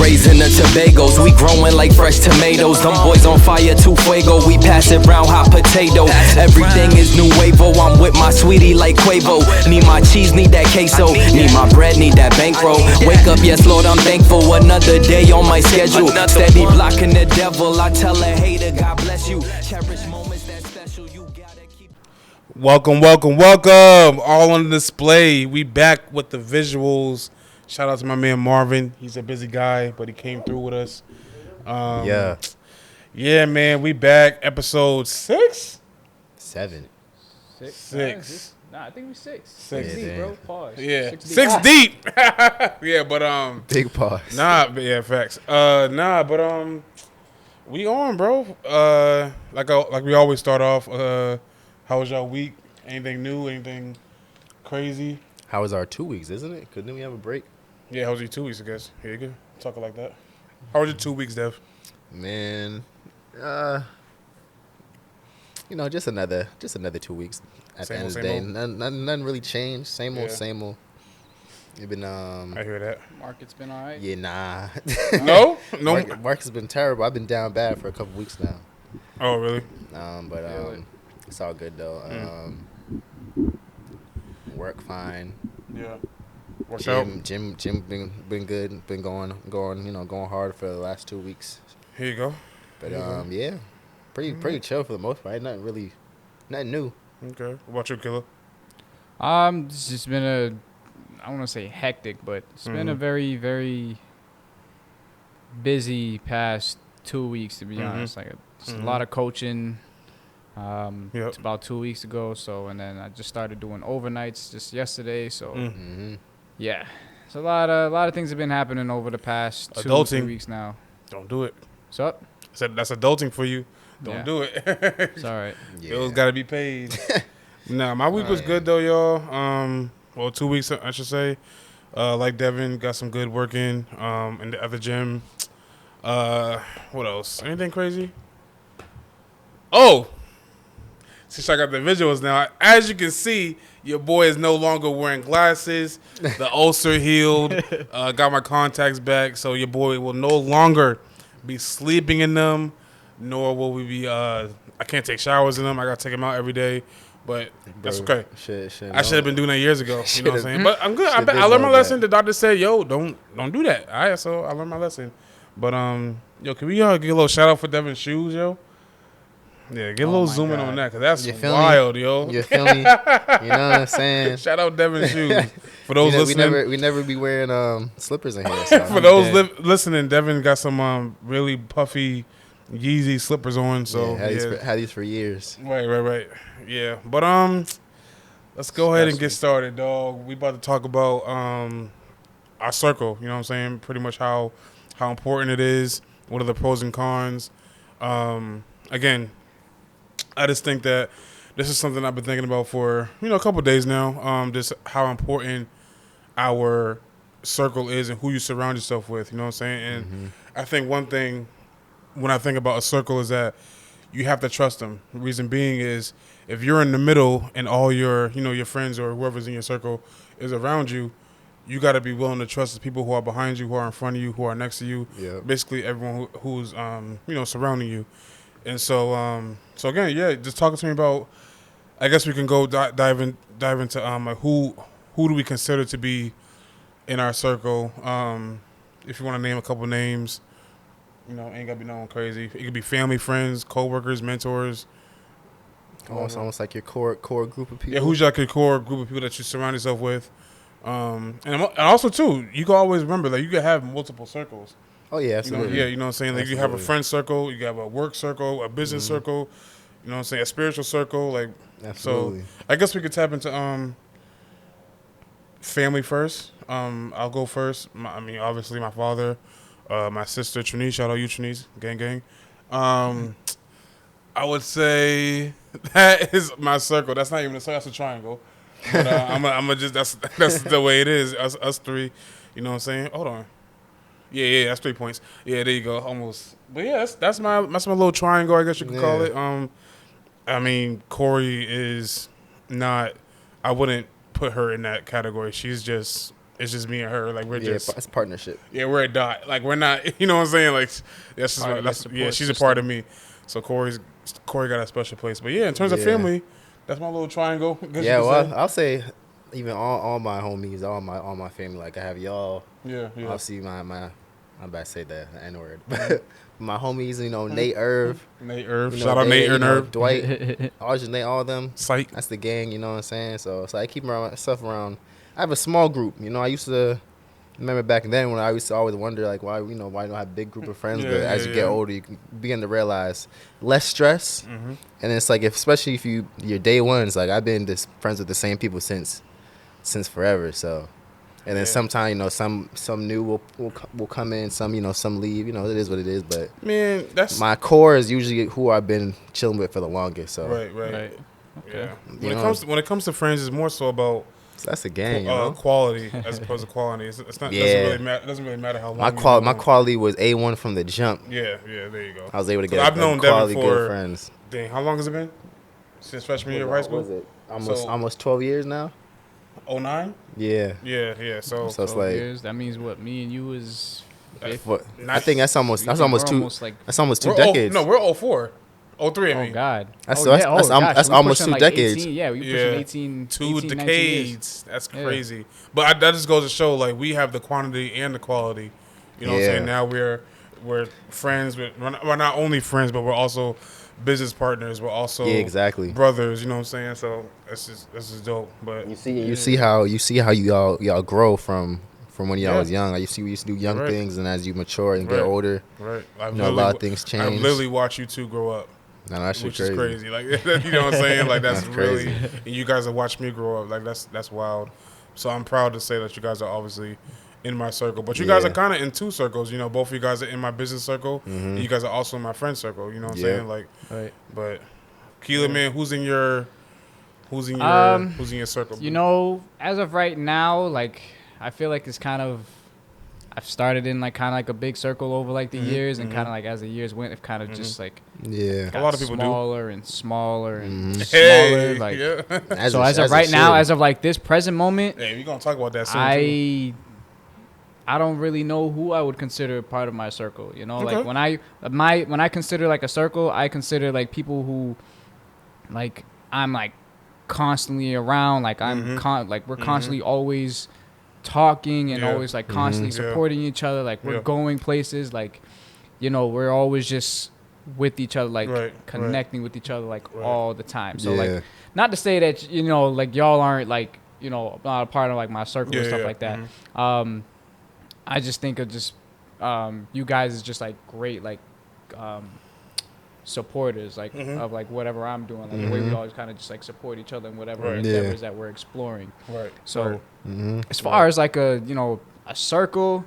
raising the Tobagos. We growing like fresh tomatoes. Them boys on fire, too fuego. We pass it round hot potato. Everything is nuevo. I'm with my sweetie like Quavo. Need my cheese, need that queso. Need my bread, need that bankroll. Wake up, yes Lord, I'm thankful. Another day on my schedule. Steady blocking the devil. I tell a hater, God bless you. Cherish moments that special. You gotta keep. Welcome. All on display. We back with the visuals. Shout out to my man Marvin. He's a busy guy, but he came through with us. Yeah, man. We back. Episode 6? 7. Six. Nah, I think we 6. 6 deep, deep. bro. Pause. Yeah. 6 6 deep. Yeah, but Big pause. facts. We on, bro. Like we always start off. How was y'all week? Anything new? Anything crazy? How was our 2 weeks, isn't it? Couldn't we have a break? Yeah, how was your 2 weeks, I guess? Here you go. Talk like that. How was your 2 weeks, Dev? Man, just another 2 weeks. At Same the end old, of the day, same old? nothing really changed. Same old, Yeah. same old. You've been I hear that. Market's been all right. yeah, nah. No? Market's been terrible. I've been down bad for a couple weeks now. Oh, really? It's all good though. Work fine. Yeah. What's up? Gym been good. Been going hard for the last 2 weeks. Here you go. But yeah, pretty chill for the most part. Nothing new. Okay. What about you, Killer? It's just been I don't want to say hectic, but it's been a very, very busy past 2 weeks, to be honest. Like, it's a lot of coaching. It's about 2 weeks ago, and then I just started doing overnights just yesterday. So, yeah, it's a lot of things have been happening over the past 2 3 weeks now. Don't do it. What's up? I said that's adulting for you. Don't do it. It's all right. Yeah. Bills got to be paid. Nah, my week was good though, y'all. Well, 2 weeks I should say. Like Devin, got some good work in at the gym. What else? Anything crazy? Oh, since I got the visuals now, as you can see, your boy is no longer wearing glasses. The ulcer healed. Got my contacts back, so your boy will no longer be sleeping in them, nor will we be. I can't take showers in them. I gotta take them out every day, but that's okay. I should have been doing that years ago. You know what I'm saying? But I'm good. I learned my lesson. The doctor said, "Yo, don't do that." All right, so I learned my lesson. But yo, can we give a little shout out for Devin's shoes, yo? Yeah, get a little zoom in on that, because that's wild, yo. You feel me? You know what I'm saying? Shout out Devin's shoes. For those listening. We never be wearing slippers in here. So for those listening, Devin got some really puffy Yeezy slippers on. So had these for years. Right. Yeah, but let's go ahead and get started, dog. We about to talk about our circle. You know what I'm saying? Pretty much how important it is. What are the pros and cons? Again, I just think that this is something I've been thinking about for a couple of days now. Just how important our circle is and who you surround yourself with. You know what I'm saying? And I think one thing when I think about a circle is that you have to trust them. The reason being is if you're in the middle and all your your friends or whoever's in your circle is around you, you got to be willing to trust the people who are behind you, who are in front of you, who are next to you. Yeah. Basically, everyone who's surrounding you. And so again, just talking to me about. I guess we can go dive into like who do we consider to be in our circle. If you want to name a couple names, ain't gotta be no one crazy. It could be family, friends, coworkers, mentors. It's almost like your core group of people. Yeah, who's like your core group of people that you surround yourself with? And also too, you can always remember that you can have multiple circles. Oh yeah, absolutely. You know what I'm saying? Like you have a friend circle, you have a work circle, a business circle, you know what I'm saying, a spiritual circle, like absolutely. So I guess we could tap into family first. I'll go first. Obviously my father, my sister Trinice, shout out you Trinice, gang. I would say that is my circle. That's not even a circle, that's a triangle. But I'm just that's the way it is. Us three, you know what I'm saying? Hold on. Yeah, that's 3 points. Yeah, there you go, almost. But yeah, that's my little triangle, I guess you could call it. Corey is not. I wouldn't put her in that category. She's just it's just me and her. Like we're just it's partnership. Yeah, we're a dot. Like we're not. You know what I'm saying? Like that's just she's a part of me. So Corey got a special place. But yeah, in terms of family, that's my little triangle. Yeah, well, I'll say even all my homies, all my family. Like I have y'all. Yeah. I'll see my. I'm about to say the N-word. But my homies, Nate Irv. Shout out Nate Irv. Dwight. Nate, all of them. Psych. That's the gang, you know what I'm saying? So I keep myself around. I have a small group. I used to remember back then when I used to always wonder, like, why don't I have a big group of friends? But as you get older, you begin to realize less stress. Mm-hmm. And it's like, especially if your day ones, like, I've been friends with the same people since forever. So. And then sometimes, some new will come in, some leave. It is what it is. But man, that's my core is usually who I've been chilling with for the longest. So right. Okay. Yeah. When it comes to friends, it's more so about that's a gang, quality as opposed to quality. It's not. It doesn't really matter how long. My quality was A1 from the jump. Yeah. There you go. I was able to get I've known quality Devin for good friends. Dang, how long has it been? Since freshman year of high school. Was it almost 12 years now? 09? Yeah. So it's like years. That means what? Me and you is. I think that's almost two. That's almost 2 decades. We're 04. 03. Oh God. That's almost 2 decades. 18, yeah, we pushing 18. 2 18, decades. That's crazy. But that just goes to show, like, we have the quantity and the quality. You know what I'm saying? Now we're friends. We're not only friends, but we're also business partners. We're also brothers. You know what I'm saying? So this is dope. But you see how y'all grow from when y'all was young. Like we used to do young things, and as you mature and get older, a lot of things change. I've literally watched you two grow up. No, that's which crazy. Is crazy. Like, you know what I'm saying? Like, that's really, and you guys have watched me grow up. Like, that's wild. So I'm proud to say that you guys are obviously in my circle. But you guys are kind of in 2 circles. Both of you guys are in my business circle. Mm-hmm. And you guys are also in my friend circle. You know what I'm saying? Like, but Keelan, man, who's in your circle? As of right now, like, I feel like it's kind of, I've started in like kind of like a big circle over like the years, and kind of like as the years went, it kind of just like a lot of people smaller and smaller and smaller. Like so, as of right now, as of like this present moment, we're gonna talk about that soon. I don't really know who I would consider part of my circle. Like when I consider like a circle, I consider like people who like I'm like constantly around. Like I'm we're constantly always talking and always like constantly supporting each other. Like we're going places. Like we're always just with each other, like connecting with each other like all the time. So like not to say that like y'all aren't like not a part of like my circle and stuff like that. I just think of just you guys is just like great like supporters like of like whatever I'm doing, like the way we always kind of just like support each other in whatever endeavors that we're exploring. So as far as like a circle,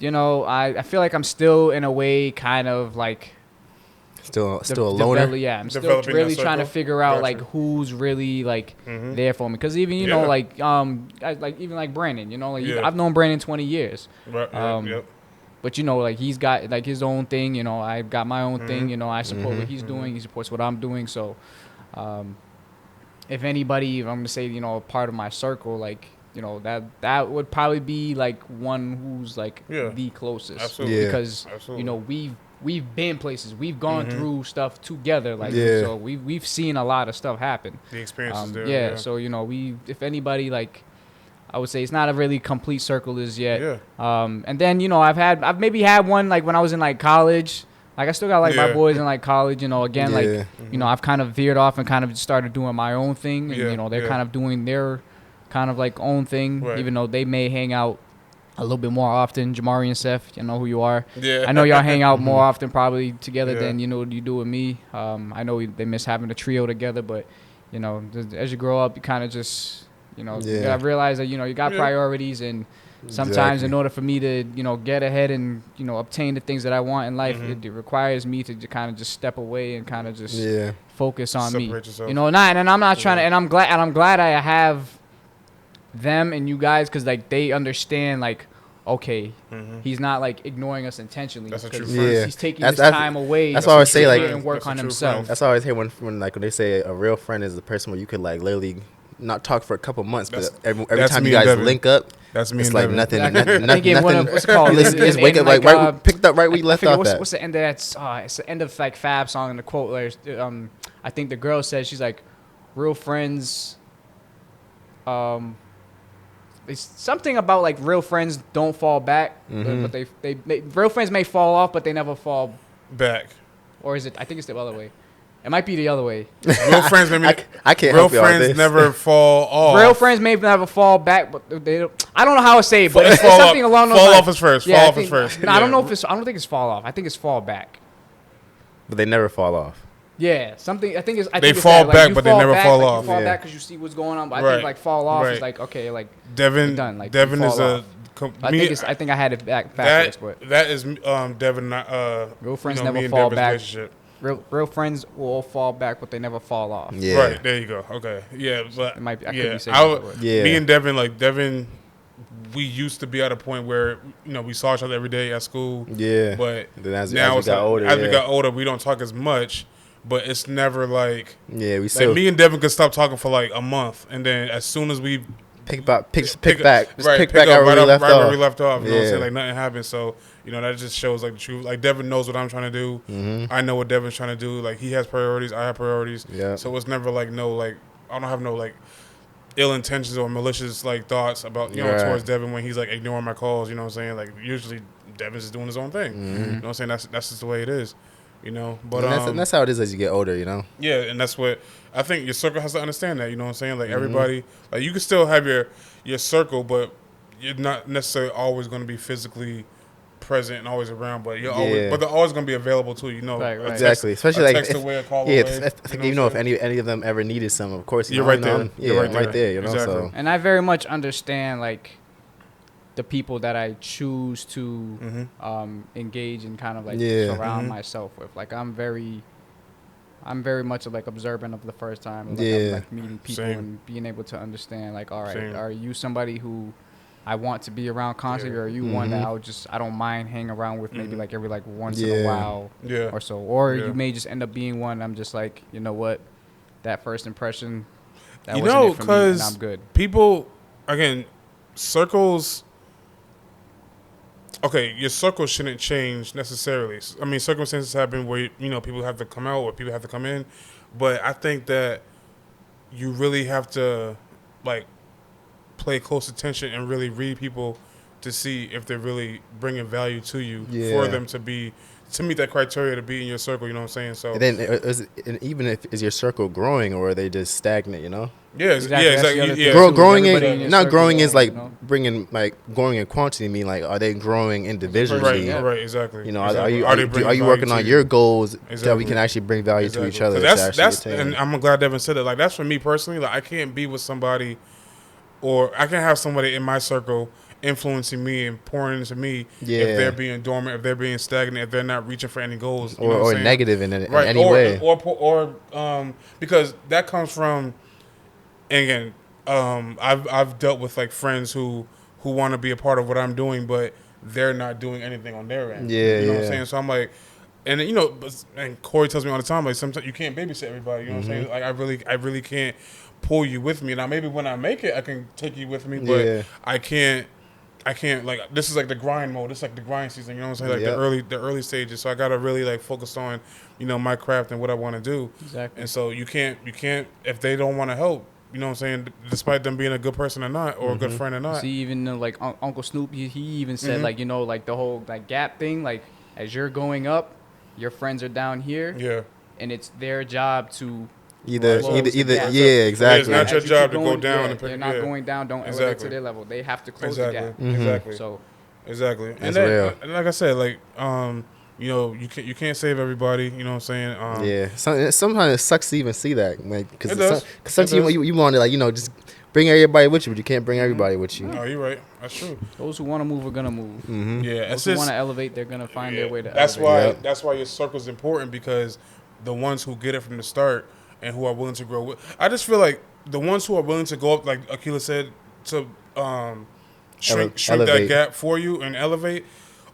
I feel like I'm still in a way kind of like still a loner. I'm still really trying to figure out like who's really like there for me, because even like even like Brandon, I've known Brandon 20 years. But like he's got like his own thing, I've got my own thing, I support what he's doing, he supports what I'm doing. So if anybody, I'm gonna say, a part of my circle, like that would probably be like one who's like the closest. Absolutely. Because we've been places, we've gone through stuff together, like so we've seen a lot of stuff happen. The experiences there. So if anybody, like, I would say it's not a really complete circle as yet. And then I've maybe had one like when I was in like college. Like I still got like my boys in like college. Again like I've kind of veered off and kind of just started doing my own thing. And they're kind of doing their kind of like own thing, even though they may hang out a little bit more often. Jamari and Seth, you know who you are. I know y'all hang out more often probably together than you do with me. I know they miss having a trio together, but as you grow up, you kind of just you gotta realize that you got priorities, and sometimes in order for me to get ahead and obtain the things that I want in life, it requires me to kind of just step away and kind of just focus on me. Yourself. And I'm not trying to, and I'm glad I have them and you guys, because like they understand like, okay, he's not like ignoring us intentionally. That's a true friend. He's taking his time away. That's why I always say like and work on himself. That's why I always hear when like when they say a real friend is the person where you could like literally not talk for a couple months, but every time you guys link up, That's me. It's and like Devin. nothing. Nothing. What's it called? You just wake up like right, picked up right where you left off at. What's the end of that? It's the end of like Fab song in the quote. I think the girl says she's like, real friends. It's something about like real friends don't fall back, but they real friends may fall off, but they never fall back. Or is it? I think it's the other way. It might be the other way. Real friends, I can't real help you friends never fall off. Real friends may never fall back, but they don't. I don't know how to say it, but it's fall something off, along those lines. lines. Fall off is first. Yeah, fall off is first. No, I don't know if it's. I don't think it's fall off. I think it's fall back. But they never fall off. Yeah, something. I think it's. They fall back, but they never fall off. You fall back because you see what's going on. But I think like fall off is like okay, like Devin. done. Like Devin is a. I think I had it backwards, but that is Devin. Real friends never fall back. Real friends will fall back, but they never fall off. Yeah. Right, there you go. Okay. Yeah, but it might be, I could be saying me and Devin, we used to be at a point where, we saw each other every day at school. Yeah. But then as now we got older, as we got older, we don't talk as much, but it's never like we still like me and Devin could stop talking for like a month, and then as soon as we pick back where we left off. You know what I'm saying? Like nothing happened. So, that just shows like the truth. Like Devin knows what I'm trying to do. Mm-hmm. I know what Devin's trying to do. Like he has priorities. I have priorities. Yeah. So it's never like I don't have no like ill intentions or malicious like thoughts about towards Devin when he's like ignoring my calls. You know what I'm saying? Like usually Devin's just doing his own thing. Mm-hmm. You know what I'm saying? That's just the way it is. But and that's how it is as you get older. Yeah, and that's what I think your circle has to understand that. You know what I'm saying? Like everybody, like you can still have your circle, but you're not necessarily always going to be physically present and always around. But they're always going to be available to you. Right. Exactly. Especially like a call away. If any of them ever needed some, of course you're right there. You're right there. Exactly. So. And I very much understand like the people that I choose to engage and kind of like surround myself with. Like I'm very much like observant of the first time. Like I'm like meeting people and being able to understand like, all right, are you somebody who I want to be around constantly, or are you one that I don't mind hanging around with maybe like every like once in a while or so, or you may just end up being one. I'm just like, you know what, that first impression, that wasn't it for me, and I'm good. People, again, circles. Okay, your circle shouldn't change necessarily. I mean, circumstances happen where people have to come out or people have to come in, but I think that you really have to like pay close attention and really read people to see if they're really bringing value to you for them to meet that criteria to be in your circle. You know what I'm saying? So and then is your circle growing or are they just stagnant? Yeah, exactly. Growing is like bringing like growing in quantity. Mean like are they growing individually? Right, exactly. Are you working on your goals that we can actually bring value to each other? That's and I'm glad Devin said that. Like that's for me personally. Like I can't be with somebody, or I can't have somebody in my circle influencing me and pouring into me if they're being dormant, if they're being stagnant, if they're not reaching for any goals, or negative in any way, or because that comes from. And again, I've dealt with like friends who want to be a part of what I'm doing, but they're not doing anything on their end. Yeah, you know what I'm saying. So I'm like, and and Corey tells me all the time, like sometimes you can't babysit everybody. You know what I'm saying? Like I really can't pull you with me. Now maybe when I make it, I can take you with me, but I can't like this is like the grind mode. This is like the grind season. You know what I'm saying? Like the early stages. So I gotta really like focus on my craft and what I want to do. Exactly. And so you can't if they don't want to help. You know what I'm saying? Despite them being a good person or not, or a good friend or not. See, even like Uncle Snoop, he even said like like the whole like gap thing. Like as you're going up, your friends are down here. Yeah. And it's their job to either exactly. It's not your job to go down. And they're not going down. Don't elevate to their level. They have to close the gap. Exactly. So. Exactly. That's real. And like I said, like you can't save everybody. You know what I'm saying? Sometimes it sucks to even see that, like, because sometimes you want to like just bring everybody with you, but you can't bring everybody with you. No, you're right. That's true. Those who want to move are gonna move. Mm-hmm. Yeah, those who want to elevate, they're gonna find their way to. That's elevate. That's why your circle's important, because the ones who get it from the start and who are willing to grow with. I just feel like the ones who are willing to go up, like Akila said, to shrink that gap for you and elevate,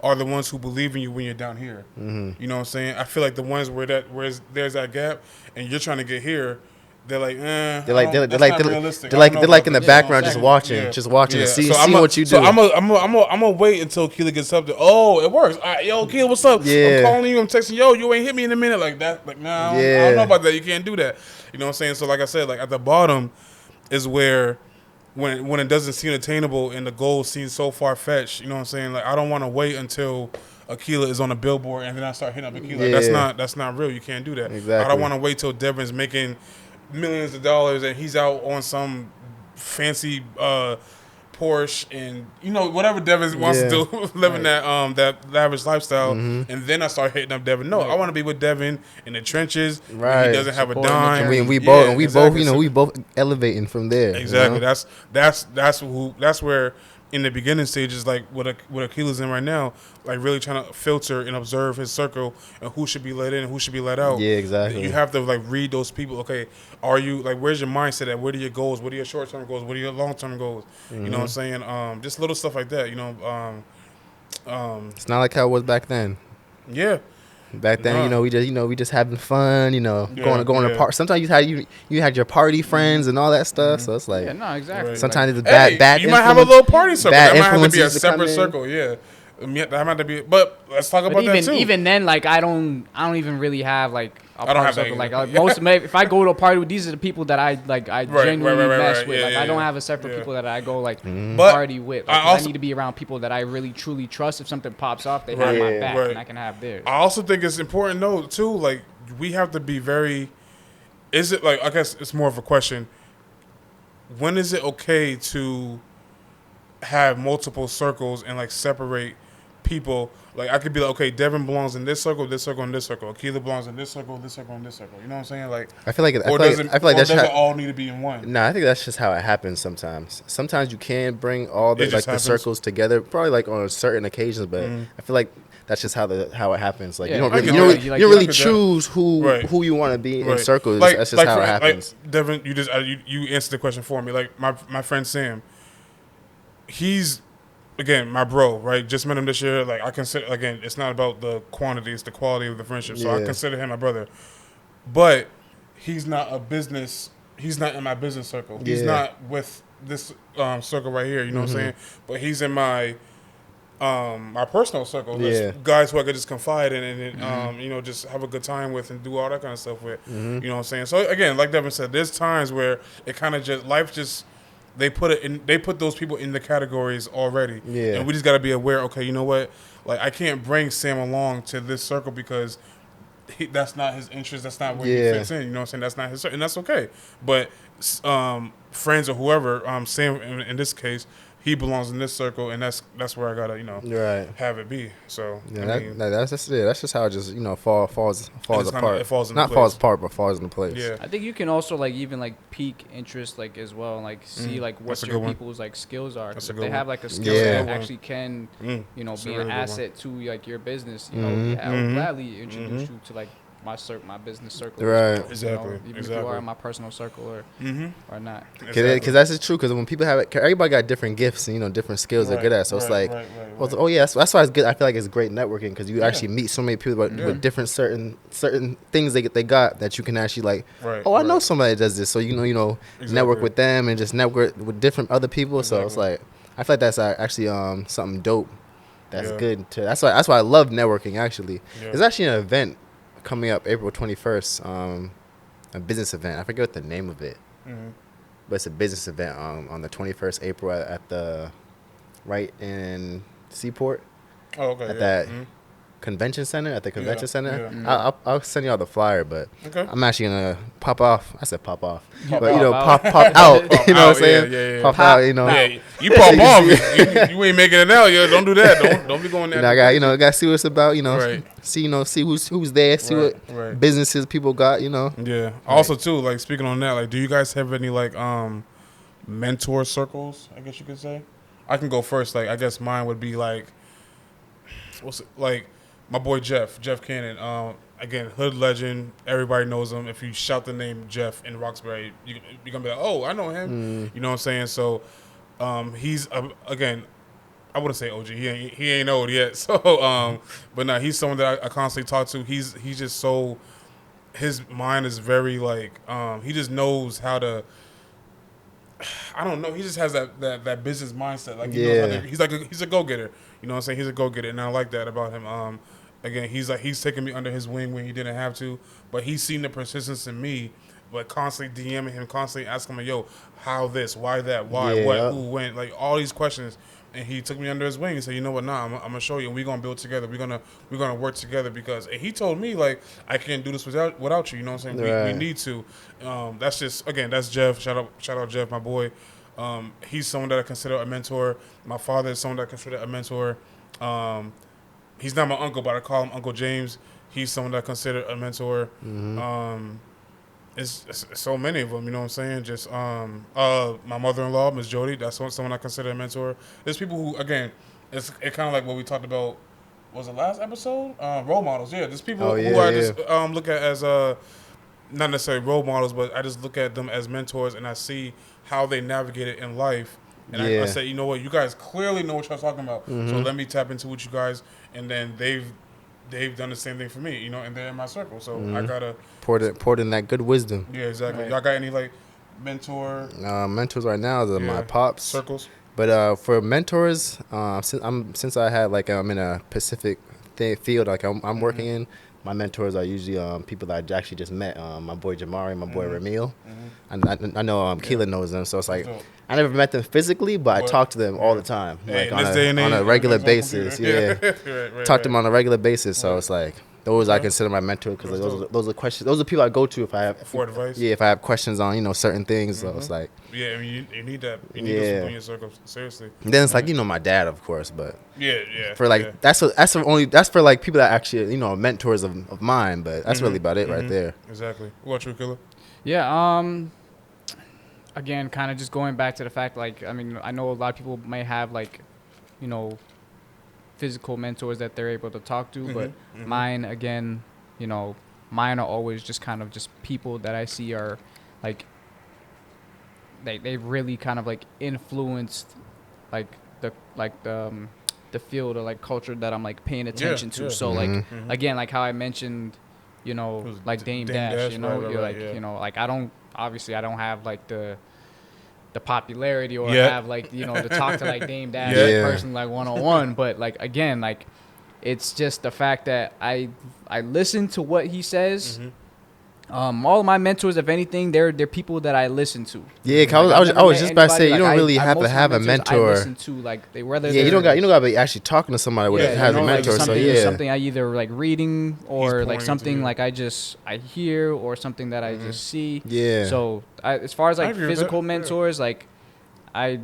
are the ones who believe in you when you're down here. Mm-hmm. You know what I'm saying? I feel like the ones where there's that gap and you're trying to get here, they're like, they're like in the background, just watching, seeing what you do. So I'm gonna wait until Keela gets up there. Oh, it works. All right, yo, Keela, what's up? I'm calling you. I'm texting. Yo, you ain't hit me in a minute like that. Like, nah, I don't know about that. You can't do that. You know what I'm saying? So like I said, like at the bottom is where when it doesn't seem attainable and the goal seems so far fetched. You know what I'm saying? Like I don't want to wait until Akila is on a billboard and then I start hitting up Akila. That's not real. You can't do that. Exactly. I don't want to wait till Devin's making millions of dollars and he's out on some fancy Porsche and whatever Devin wants to do, living that lavish lifestyle, and then I start hitting up Devin. No, I want to be with Devin in the trenches. Right, he doesn't have a dime. And we both elevating from there. Exactly. That's where. In the beginning stages, like what Akila's in right now, like really trying to filter and observe his circle and who should be let in and who should be let out. Yeah, exactly. You have to like read those people. Okay, are you like where's your mindset at? What are your goals? What are your short term goals? What are your long term goals? Mm-hmm. You know what I'm saying? Just little stuff like that. It's not like how it was back then. Yeah. Back then, we just having fun, going to party. Sometimes you had your party friends and all that stuff. So it's like, exactly. Sometimes it's bad. You might have a little party circle. That might have to be a separate circle. Yeah, that might be. But let's talk about that too. Even then, like I don't even really have like a party circle. Like if I go to a party, these are the people that I genuinely mess with. Like I don't have a separate people that I go party with. Like, I need to be around people that I really truly trust. If something pops off, they have my back and I can have theirs. I also think it's important though too. Like we have to be very. Is it like I guess it's more of a question. When is it okay to have multiple circles and like separate people? Like I could be like, okay, Devin belongs in this circle, and this circle. Akila belongs in this circle, this circle, and this circle. You know what I'm saying? Like I feel like does it all need to be in one? No, I think that's just how it happens sometimes. Sometimes you can bring all the the circles together, probably like on certain occasions, but I feel like that's just how it happens. Like you don't really choose who you want to be in circles. Like, that's just how it happens. Like Devin, you answered the question for me. Like my friend Sam, he's again my bro, right? Just met him this year. Like I consider again, it's not about the quantity, it's the quality of the friendship. So I consider him my brother, but he's not He's not in my business circle. He's not with this circle right here. You know what I'm saying? But he's in my personal circle. There's guys who I could just confide in and just have a good time with and do all that kind of stuff with. You know what I'm saying? So again, like Devin said, there's times where it kind of just they put those people in the categories already. Yeah. And we just got to be aware, okay, you know what? Like I can't bring Sam along to this circle because that's not his interest, that's not where he fits in. You know what I'm saying? That's not his, and that's okay. But friends or whoever, Sam in this case, he belongs in this circle, and that's where I gotta have it be. So that's just it. That's just how it just falls apart. It falls not place. Falls apart, but falls into place. Yeah, I think you can also like even like peak interest like as well, and, like see like what your people's like skills are. If they have like a skill that actually can be an asset to like your business, I will gladly introduce you to like my business circle, right? Exactly. Even if you are in my personal circle or not. Because that's true. Because when people have it, everybody got different gifts and different skills they're good at. So it's like, oh yeah, that's why it's good. I feel like it's great networking because you actually meet so many people with different certain things they got that you can actually like. I know somebody that does this, so network with them and just network with different other people. So it's like I feel like that's actually something dope. That's good too. That's why I love networking. Actually, there's actually an event coming up April 21st, a business event. I forget what the name of it, but it's a business event on the 21st April at the right in Seaport. Oh, okay. At that convention center, I'll send you all the flyer, but I'm actually gonna pop off. I said pop off, but pop out. You know what I'm saying? Pop out. You pop off. You ain't making it out. Don't do that. Don't be going there. I got to see what it's about. See who's there. See what businesses people got. Yeah. Also too, like speaking on that, like, do you guys have any like mentor circles? I guess you could say. I can go first. Like, I guess mine would be like, my boy Jeff Cannon. Again, hood legend. Everybody knows him. If you shout the name Jeff in Roxbury, you're going to be like, oh, I know him. You know what I'm saying? So he's, again, I wouldn't say OG. He ain't old yet. So, but no, he's someone that I constantly talk to. He's just so his mind is very like he just knows how to. I don't know. He just has that business mindset. Like he knows how to, he's a go getter. You know what I'm saying? He's a go getter, and I like that about him. Again, he's taking me under his wing when he didn't have to, but he's seen the persistence in me. But constantly DMing him, constantly asking him, "Yo, how this? Why that? Why what? Who? When?" Like all these questions. And he took me under his wing and said, "You know what? Nah, I'm gonna show you, and we're gonna build together. We're gonna work together because." And he told me like, "I can't do this without you." You know what I'm saying? Right. We need to. That's just that's Jeff. Shout out Jeff, my boy. He's someone that I consider a mentor. My father is someone that I consider a mentor. He's not my uncle, but I call him Uncle James. He's someone that I consider a mentor. Mm-hmm. It's so many of them, you know what I'm saying? Just my mother-in-law, Miss Jody, that's someone I consider a mentor. There's people who, again, it's kind of like what we talked about, was it last episode? Role models, yeah. There's people who I just look at as, not necessarily role models, but I just look at them as mentors, and I see how they navigate it in life. And I say, you know what, you guys clearly know what y'all talking about, so let me tap into what you guys, and then they've done the same thing for me, you know, and they're in my circle. So I gotta poured in that good wisdom. Yeah, exactly. Right. Y'all got any like mentors right now? My pops circles. But for mentors, since I had I'm in a Pacific field I'm working in. My mentors are usually people that I actually just met. My boy Jamari, my boy Ramil. And I know Keelan knows them, so it's like I never met them physically, but I talk to them all the time, like on a regular basis. Right, talk to them on a regular basis. So it's like those I consider my mentor because those are questions. Those are people I go to if I have for advice. Yeah, if I have questions on certain things. So it's like I mean you need that. You need those people in your circle seriously. And then it's like my dad, of course, but for that's for like people that actually mentors of mine. But that's really about it right there. Exactly. What you, Killer? Yeah. Again, kind of just going back to the fact, I mean, I know a lot of people may have, physical mentors that they're able to talk to, but mine, again, mine are always just kind of just people that I see are, they really kind of, influenced, the field or, culture that I'm, paying attention to. So, again, how I mentioned, Dame Dash, I don't... Obviously, I don't have the popularity or have to talk to Dame Dash person one-on-one. But again, it's just the fact that I listen to what he says. All of my mentors, if anything, they're people that I listen to. Yeah, I was just about to say you don't really have to have a mentor. I listen to you don't got to be actually talking to somebody that has a mentor. Something I either reading or something I hear or something that I just see. Yeah. So as far as physical mentors, I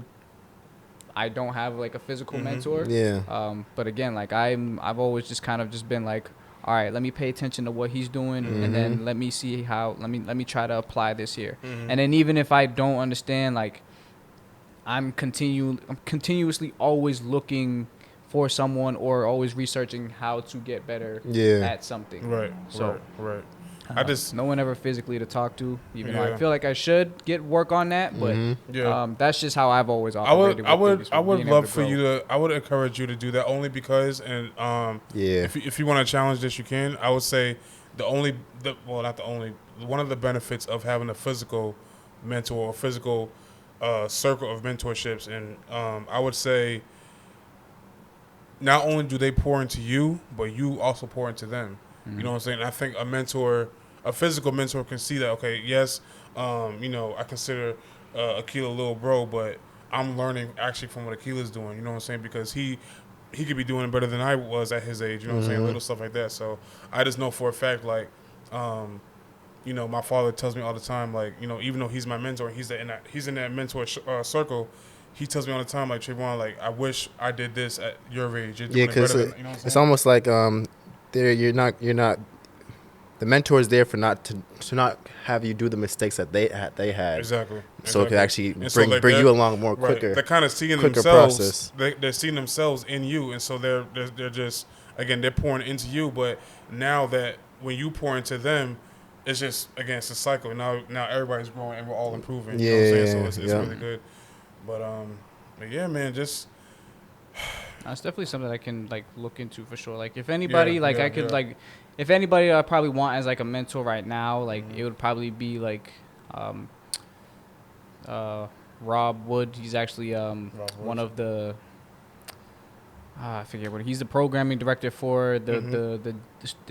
don't have a physical mentor. Yeah. But again, I've always just kind of just been all right, let me pay attention to what he's doing, and then let me see let me try to apply this here. And then even if I don't understand, I'm continuously always looking for someone or always researching how to get better at something. Right. So right. No one ever physically to talk to, even though I feel like I should work on that, but that's just how I've always operated. I would love for you to. I would encourage you to do that only because, and if you want to challenge this, you can. I would say not the only. One of the benefits of having a physical mentor or physical circle of mentorships, and I would say, not only do they pour into you, but you also pour into them. You know what I'm saying? I think a physical mentor can see that, okay, yes, I consider Akila a little bro, but I'm learning actually from what Akila's doing, you know what I'm saying? Because he could be doing it better than I was at his age, you know what I'm saying? Little stuff like that. So I just know for a fact, my father tells me all the time, even though he's my mentor, he's in that mentor circle, he tells me all the time, Trayvon, I wish I did this at your age. You're doing it better than, you know what I'm saying? It's almost like you're not the mentor is there for not have you do the mistakes that they had. Exactly. So it can actually bring you along more quicker. They're kind of seeing themselves. They're seeing themselves in you, and so they're just, again, they're pouring into you. But now that when you pour into them, it's just, again, it's a cycle. Now everybody's growing and we're all improving. You know what I'm saying? So it's really good. But yeah, man, just. That's definitely something I can look into for sure. If anybody I could if anybody I probably want as like a mentor right now, like it would probably be like Rob Wood. He's actually one of the I forget what he's the programming director for the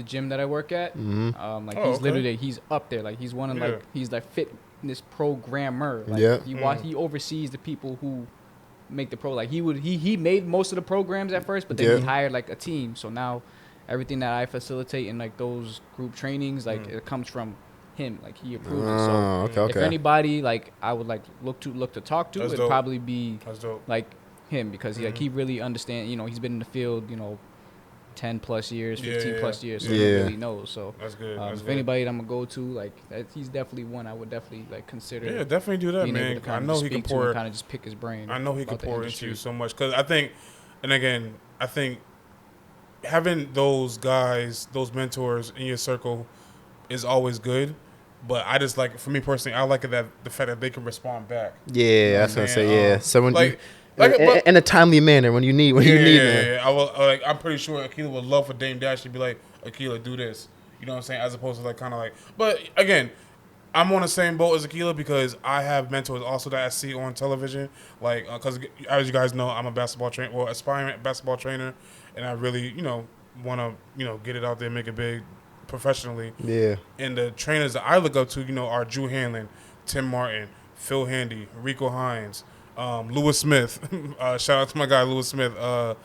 gym that I work at. Like he's literally he's up there. Like he's one of like he's like fitness programmer. Like he oversees the people who make the pro. Like he made most of the programs at first, but then he hired like a team. So now everything that I facilitate in like those group trainings, like it comes from him. Like he approved it. So if anybody like I would like look to talk to, it'd probably be like him, because he really understands. You know, he's been in the field, you know, 10 plus years, 15 plus years, so he really knows. So that's good. If anybody that I'm gonna go to, like he's definitely one I would definitely like consider. Yeah, definitely do that, man. I know he can pour. Kind of just pick his brain. I know he can pour into you so much, because I think, and again, I think having those guys, those mentors in your circle, is always good. But I just like, for me personally, I like it that the fact that they can respond back. Yeah, that's what I'm saying. Yeah, so when in a timely manner when you need man. Yeah. I will, I'm pretty sure Akila would love for Dame Dash to be like, Akila, do this. You know what I'm saying? As opposed to like kind of like, but again, I'm on the same boat as Akila, because I have mentors also that I see on television. Like, because as you guys know, I'm a basketball trainer, well, aspiring basketball trainer, and I really, you know, want to, you know, get it out there, make it big professionally. Yeah. And the trainers that I look up to, you know, are Drew Hanlon, Tim Martin, Phil Handy, Rico Hines, Lewis Smith. Shout out to my guy Lewis Smith. Those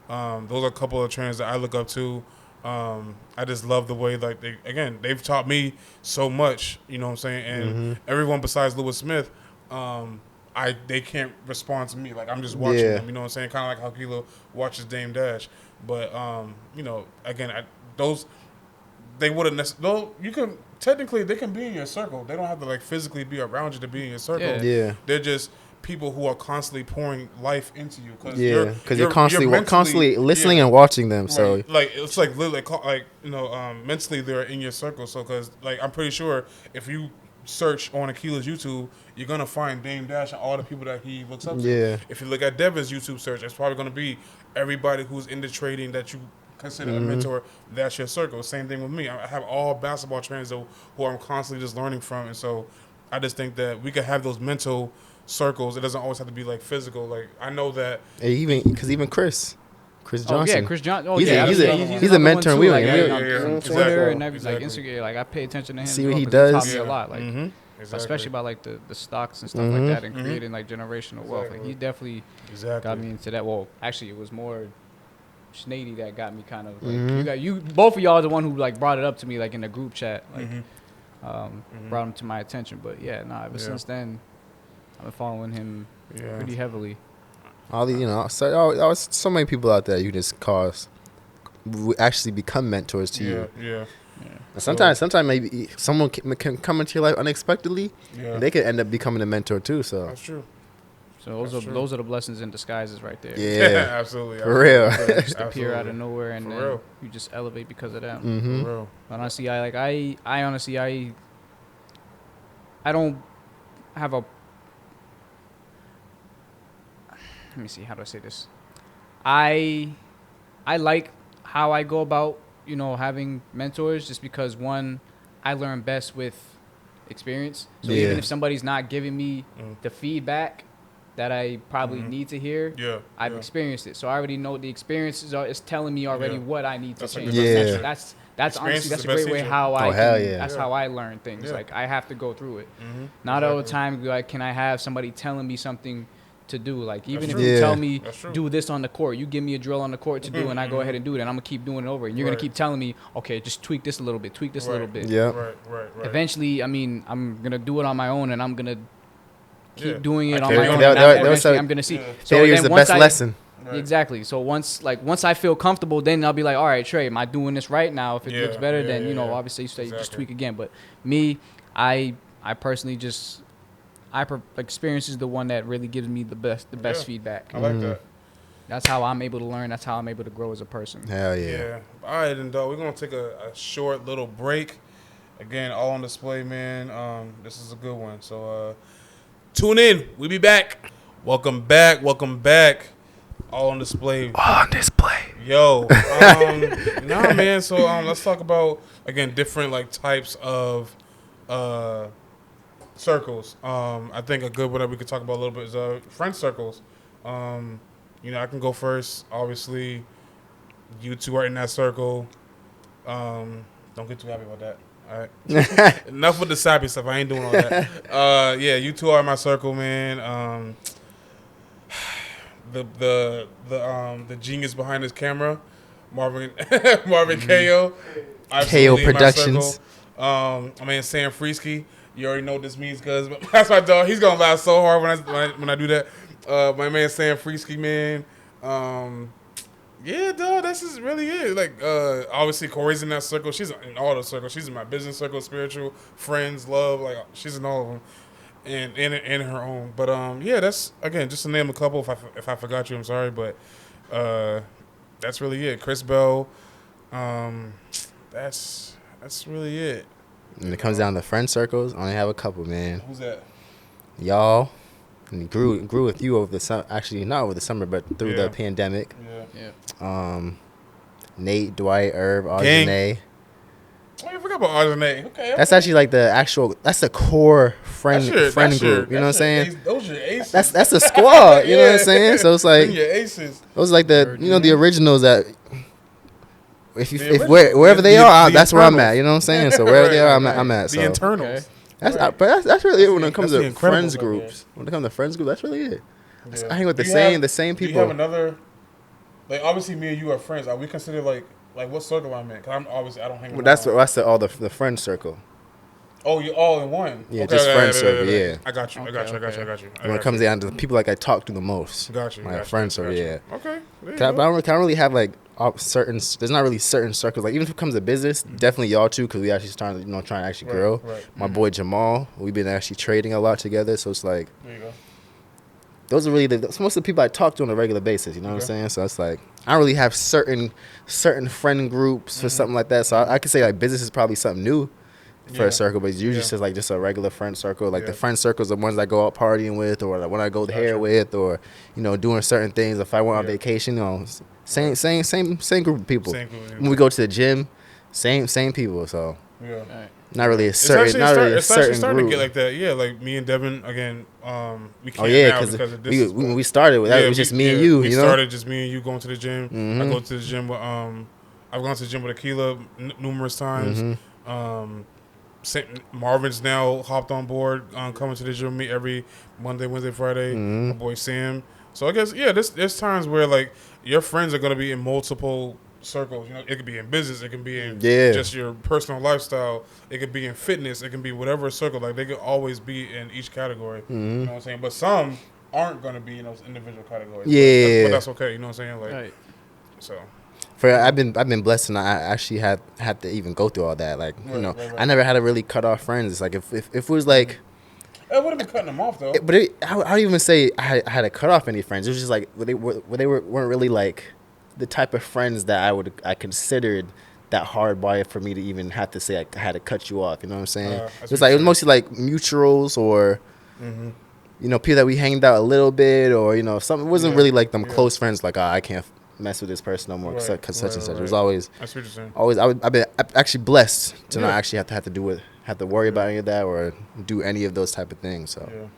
are a couple of trainers that I look up to. I just love the way, like, they've taught me so much, you know what I'm saying? And everyone besides Lewis Smith, they can't respond to me. Like, I'm just watching them, you know what I'm saying? Kind of like how Kilo watches Dame Dash. But, you know, again, they wouldn't necessarily, you can, technically, they can be in your circle. They don't have to, like, physically be around you to be in your circle. Yeah. They're just people who are constantly pouring life into you. Because you're constantly listening and watching them. Right. So like, it's like literally like, you know, mentally they're in your circle. So because like I'm pretty sure if you search on Akila's YouTube, you're gonna find Dame Dash and all the people that he looks up to. Yeah. If you look at Devin's YouTube search, it's probably gonna be everybody who's into trading that you consider a mentor. That's your circle. Same thing with me. I have all basketball trainers who I'm constantly just learning from, and so I just think that we could have those mental circles. It doesn't always have to be like physical. Like I know that even Chris Johnson. Oh yeah, Chris Johnson. Oh, he's a mentor. Too, We like, on Twitter and everything, like Instagram. Like I pay attention to him. See what he does. He taught me a lot. Like especially about like the stocks and stuff like that, and creating like generational wealth. Like he definitely got me into that. Well, actually, it was more Schnady that got me kind of like you both of y'all are the one who like brought it up to me like in the group chat, like brought him to my attention. But ever since then, I've been following him pretty heavily. All the, you know, so many people out there you just actually become mentors to you. Yeah. Sometimes maybe someone can come into your life unexpectedly, and they can end up becoming a mentor too. So that's true. So those are the blessings in disguises right there. Yeah, absolutely. For real. Just appear out of nowhere and then you just elevate because of them. For real. Honestly, I honestly I don't have a. Let me see, how do I say this? I like how I go about, you know, having mentors, just because one, I learn best with experience. So even if somebody's not giving me the feedback that I probably need to hear, I've experienced it. So I already know the experiences is telling me already what I need to change. That's honestly, that's a great way how that's how I learn things. Like I have to go through it. Not all the time like, can I have somebody telling me something to do? Like even if you tell me do this on the court, you give me a drill on the court to do, and I go ahead and do it, and I'm gonna keep doing it over, and you're gonna keep telling me, okay, just tweak this a little bit, a little bit. Right. Eventually, I mean, I'm gonna do it on my own, and I'm gonna keep doing it on my own. Eventually, I'm gonna see. Failure's the best lesson. Exactly. So once I feel comfortable, then I'll be like, all right, Trey, am I doing this right now? If it looks better, then you know, obviously you say just tweak again. But me, I personally just. Experience is the one that really gives me the best feedback. I like that. That's how I'm able to learn. That's how I'm able to grow as a person. Hell yeah. All right, and we're going to take a short little break. Again, all on display, man. This is a good one. So tune in. We'll be back. Welcome back. All on display. All on display. Yo, nah, man. So let's talk about again different like types of circles. I think a good one that we could talk about a little bit is friend circles. I can go first. Obviously, you two are in that circle. Don't get too happy about that. All right. Enough with the sappy stuff. I ain't doing all that. You two are in my circle, man. The genius behind this camera, Marvin KO. KO Productions. I mean Sam Freesky. You already know what this means because that's my dog. He's gonna laugh so hard when I do that. My man Sam Freesky, man. Yeah, dog, this is really it. Like, obviously Corey's in that circle. She's in all the circles. She's in my business circle, spiritual, friends, love. Like, she's in all of them, and in her own. But that's again just to name a couple. If I forgot you, I'm sorry, but that's really it. Chris Bell. That's really it. When it comes down to friend circles, I only have a couple, man. Who's that? Y'all. And grew with you over the summer. Actually, not over the summer, but through the pandemic. Yeah. Nate, Dwight, Herb, Arjane. Oh, you forgot about Arjane. Okay. That's actually like that's the core friend group. You know what I'm saying? Those are your aces. That's the squad. You know what I'm saying? So it's like your aces. Those like the originals that. Wherever they are, that's where I'm at. You know what I'm saying? So wherever they are, I'm at. So. The internals. But that's really it when it comes to friends groups. When it comes to friends groups, that's really it. Yeah. I hang with the same people. Do you have another? Like obviously, me and you are friends. Are we considered like what circle I'm in? Because I don't hang. Well, that's the friend circle. Oh, you're all in one. Yeah, okay, just friend circle. Yeah. I got you. When it comes down to the people like I talk to the most. Got you. My friend circle. Yeah. Okay. I don't really have like certain. There's not really certain circles. Like even if it comes to business, definitely y'all two because we actually started trying to actually grow. Right. My boy Jamal, we've been actually trading a lot together. So it's like. There you go. Those are really most of the people I talk to on a regular basis. You know what I'm saying? So it's like I don't really have certain friend groups or something like that. So I could say like business is probably something new for a circle, but it's usually just a regular friend circle. Like the friend circles are the ones I go out partying with, or like when I go there with, or doing certain things. If I went on vacation, same group of people. When we go to the gym, same people. So not really a certain it's actually starting group. to get like that. Yeah, like me and Devin again. We can't now because of this. When we started with that, it was just me and you. We started just me and you going to the gym. Mm-hmm. I go to the gym with I've gone to the gym with Akila numerous times. Mm-hmm. Marvin's now hopped on board, coming to the gym with me every Monday, Wednesday, Friday. Mm-hmm. My boy Sam. So I guess there's times where like your friends are gonna be in multiple circles. It could be in business, it can be in just your personal lifestyle, it could be in fitness, it can be whatever circle. Like they could always be in each category. Mm-hmm. You know what I'm saying? But some aren't gonna be in those individual categories. Yeah, but that's okay. You know what I'm saying? Like, right. So. I've been blessed, and I actually had to even go through all that. Like right. I never had to really cut off friends. It's like if it was like. It would have been cutting them off though. I don't even say I had to cut off any friends. It was just like they weren't really like the type of friends that I considered that hardwired for me to even have to say I had to cut you off. You know what I'm saying? It was mostly like mutuals or people that we hanged out a little bit or something. It wasn't really like them close friends. Like I can't mess with this person no more because such and such. It was always. That's what you're saying. Always I've been actually blessed to not actually have to worry about any of that or do any of those type of things. So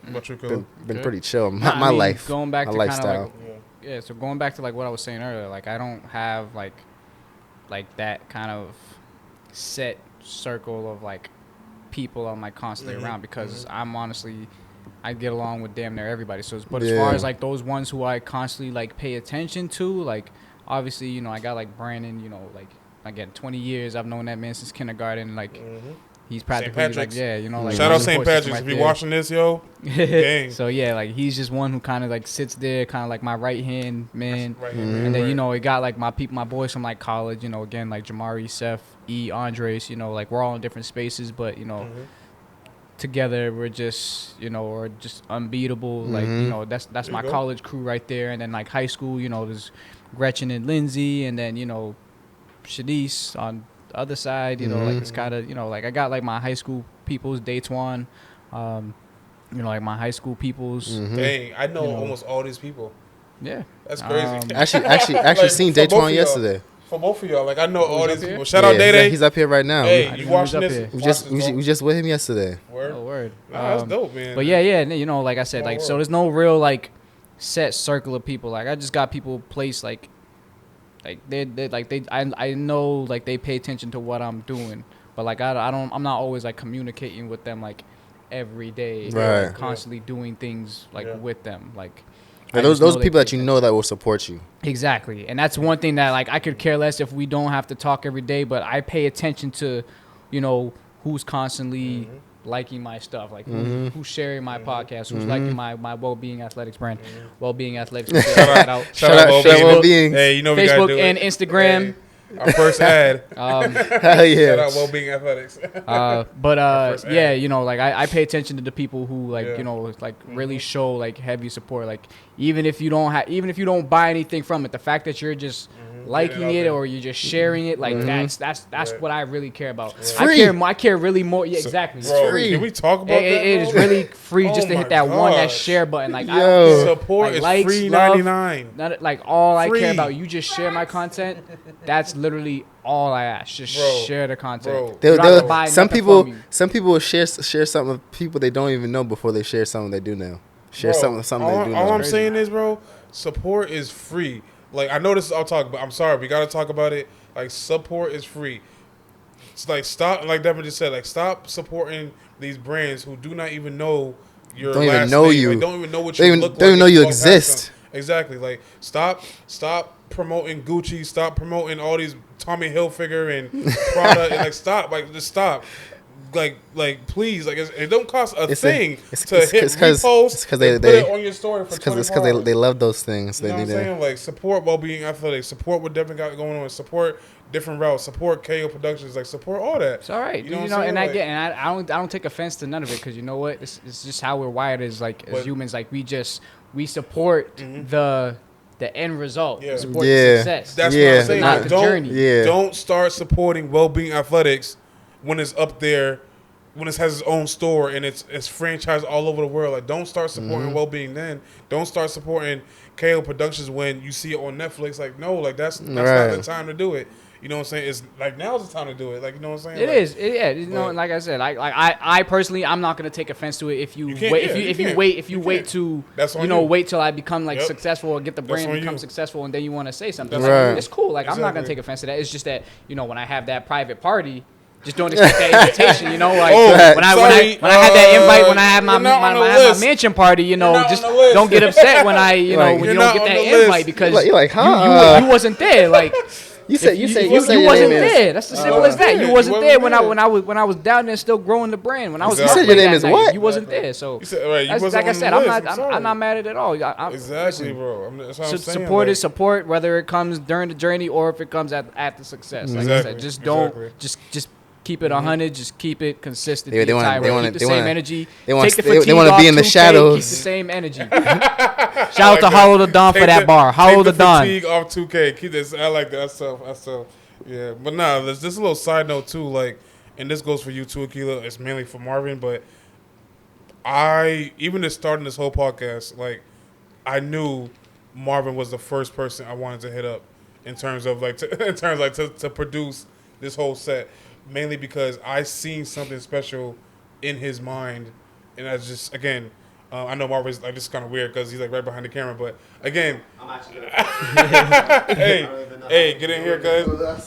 been pretty chill. My life, going back my to lifestyle. So going back to like what I was saying earlier, like I don't have like that kind of set circle of like people I'm like constantly around because I'm honestly I get along with damn near everybody. So, but as far as like those ones who I constantly like pay attention to, like obviously I got like Brandon, like again 20 years I've known that man since kindergarten, like. He's practically like like shout out St. Patrick's if you're watching this, yo. So like he's just one who kind of like sits there, kind of like my right hand man, and then it got like my boys from like college, again like Jamari, Seth, Andres, like we're all in different spaces, but together we're just we're just unbeatable. Like that's my college crew right there, and then like high school, there's Gretchen and Lindsay, and then Shanice on. Other side, like it's kind of, like I got like my high school peoples, Daytwan, like my high school peoples. Dang, I know almost all these people. Yeah. That's crazy. Actually Like, seen for both Daytwan of yesterday. For both of y'all, like I know all Who's these up people. here? Shout out Day Day. He's up here right now. Hey, I you didn't know he was watching up this? here. We just with him yesterday. Word. Oh, word. Nah, that's dope, man. But yeah, you know, like I said, Small like so world. there's no real like set circle of people. Like I just got people placed like I know like they pay attention to what I'm doing, but like I'm not always like communicating with them like every day, Right. like, constantly doing things like with them, like. And I those just know are they people pay that you attention. know that will support you. Exactly. And that's one thing that like I could care less if we don't have to talk every day, but I pay attention to, you know, who's constantly liking my stuff, like who's sharing my podcast, who's liking my Well-Being Athletics brand, Well-Being Athletics. Shout out. Shout out Well-Being. Hey, you know we gotta Facebook do and it. Instagram. Hey, our first ad. Hell Shout yeah. out Well-Being Athletics. But first yeah, ad. you know, like I pay attention to the people who like, Yeah. you know, like really show like heavy support. Like even if you don't buy anything from it, the fact that you're just liking out it there. or you're just sharing it, like that's Right. what I really care about. free. I care really more. Yeah, exactly. Bro, free. can we talk about that? It is bro? really free just Oh to hit my that one, that gosh. share button. Like I Yo. don't care. Support Like, is likes, free love, 99. Not like all I Free. care about. You just share my content. That's literally all I ask. Just Bro, share the content. bro. You don't have to buy Some nothing people from will share something with people they don't even know before they share something they do know. Share Bro, something all, they do all know. I'm saying is, bro, support is free. Like, I know this is all talk, but I'm sorry, we gotta talk about it. Like, support is free. It's like, stop, like Devin just said, like, stop supporting these brands who do not even know your Don't even last know name. you. Like, don't even know what Don't you even- look like. don't even know if you walk past exist. them. Exactly. Like, stop promoting Gucci. Stop promoting all these Tommy Hilfiger and Prada. And, like, stop. Like, just stop. Like, please, like, it don't cost a thing to hit repost. It's because and put it on your story for 24 hours. they love those things. You know what I'm saying? Like, support Well-Being Athletics. Support what Devin got going on. Support different routes. Support KO Productions. Like, support all that. It's all right. You know, You what I'm know, and saying? I get, and I don't take offense to none of it because you know what? It's just how we're wired as like as But- humans. Like we support the end result. Yeah. We support Yeah. the success. That's Yeah. what I'm saying. Not Like, the don't, journey. Yeah. don't start supporting Well-Being Athletics when it's up there, when it has its own store and it's franchised all over the world. Like, don't start supporting Well-Being then. Don't start supporting KO Productions when you see it on Netflix. Like, no, like that's not Right. the time to do it. You know what I'm saying? It's like, now's the time to do it. Like, you know what I'm saying? It Like, is. Yeah. You know, but- like I said, I personally, I'm not gonna take offense to it if you can't, wait. yeah, If you you can't. wait. If you You wait can't. to, That's on you know, you. wait till I become like Yep. successful or get the That's brand on become you. successful, and then you want to say something. That's Like, right. it's cool. Like I'm not gonna Exactly. take offense to that. It's just that when I have that private party. Just don't expect that invitation, you know. Like Oh, when I sorry, had that invite, when I had my you're not on the when I had list. my mansion party, you know, not just on the list. don't get upset when I, you know, Like, when you're you don't not get on that the invite list. because You're like, huh? you wasn't there. Like You said you said wasn't your name is. there. That's as simple as that. yeah, You wasn't you there wasn't when I was down there still growing the brand. When I was Exactly. You said your name that is night, what? You wasn't there. So You said, right, you that's, wasn't like I on said, the I'm list. not sorry. I'm not mad at it at all. Exactly, listen, bro. That's what I'm saying. support like, is support, whether it comes during the journey or if it comes at the success. Like I Exactly, said, just don't exactly. just keep it 100. Just keep it consistent. They the wanna- entire they way. wanna- Keep the they same wanna- energy. they wanna Take the stay- they fatigue wanna off be in the 2K, shadows. Keep the same energy. Shout out to Hollow the Dawn for Take that bar. Hollow take the Dawn. fatigue off 2K. Keep this. I like that. That's so. Yeah, but nah. There's just a little side note too. Like, and this goes for you too, Akila. It's mainly for Marvin, but even just starting this whole podcast, like, I knew Marvin was the first person I wanted to hit up in terms of like to produce this whole set, mainly because I seen something special in his mind, and I just again. I know Marvin's like, this is kind of weird because he's like right behind the camera, but again, I'm actually hey, get in here, cuz.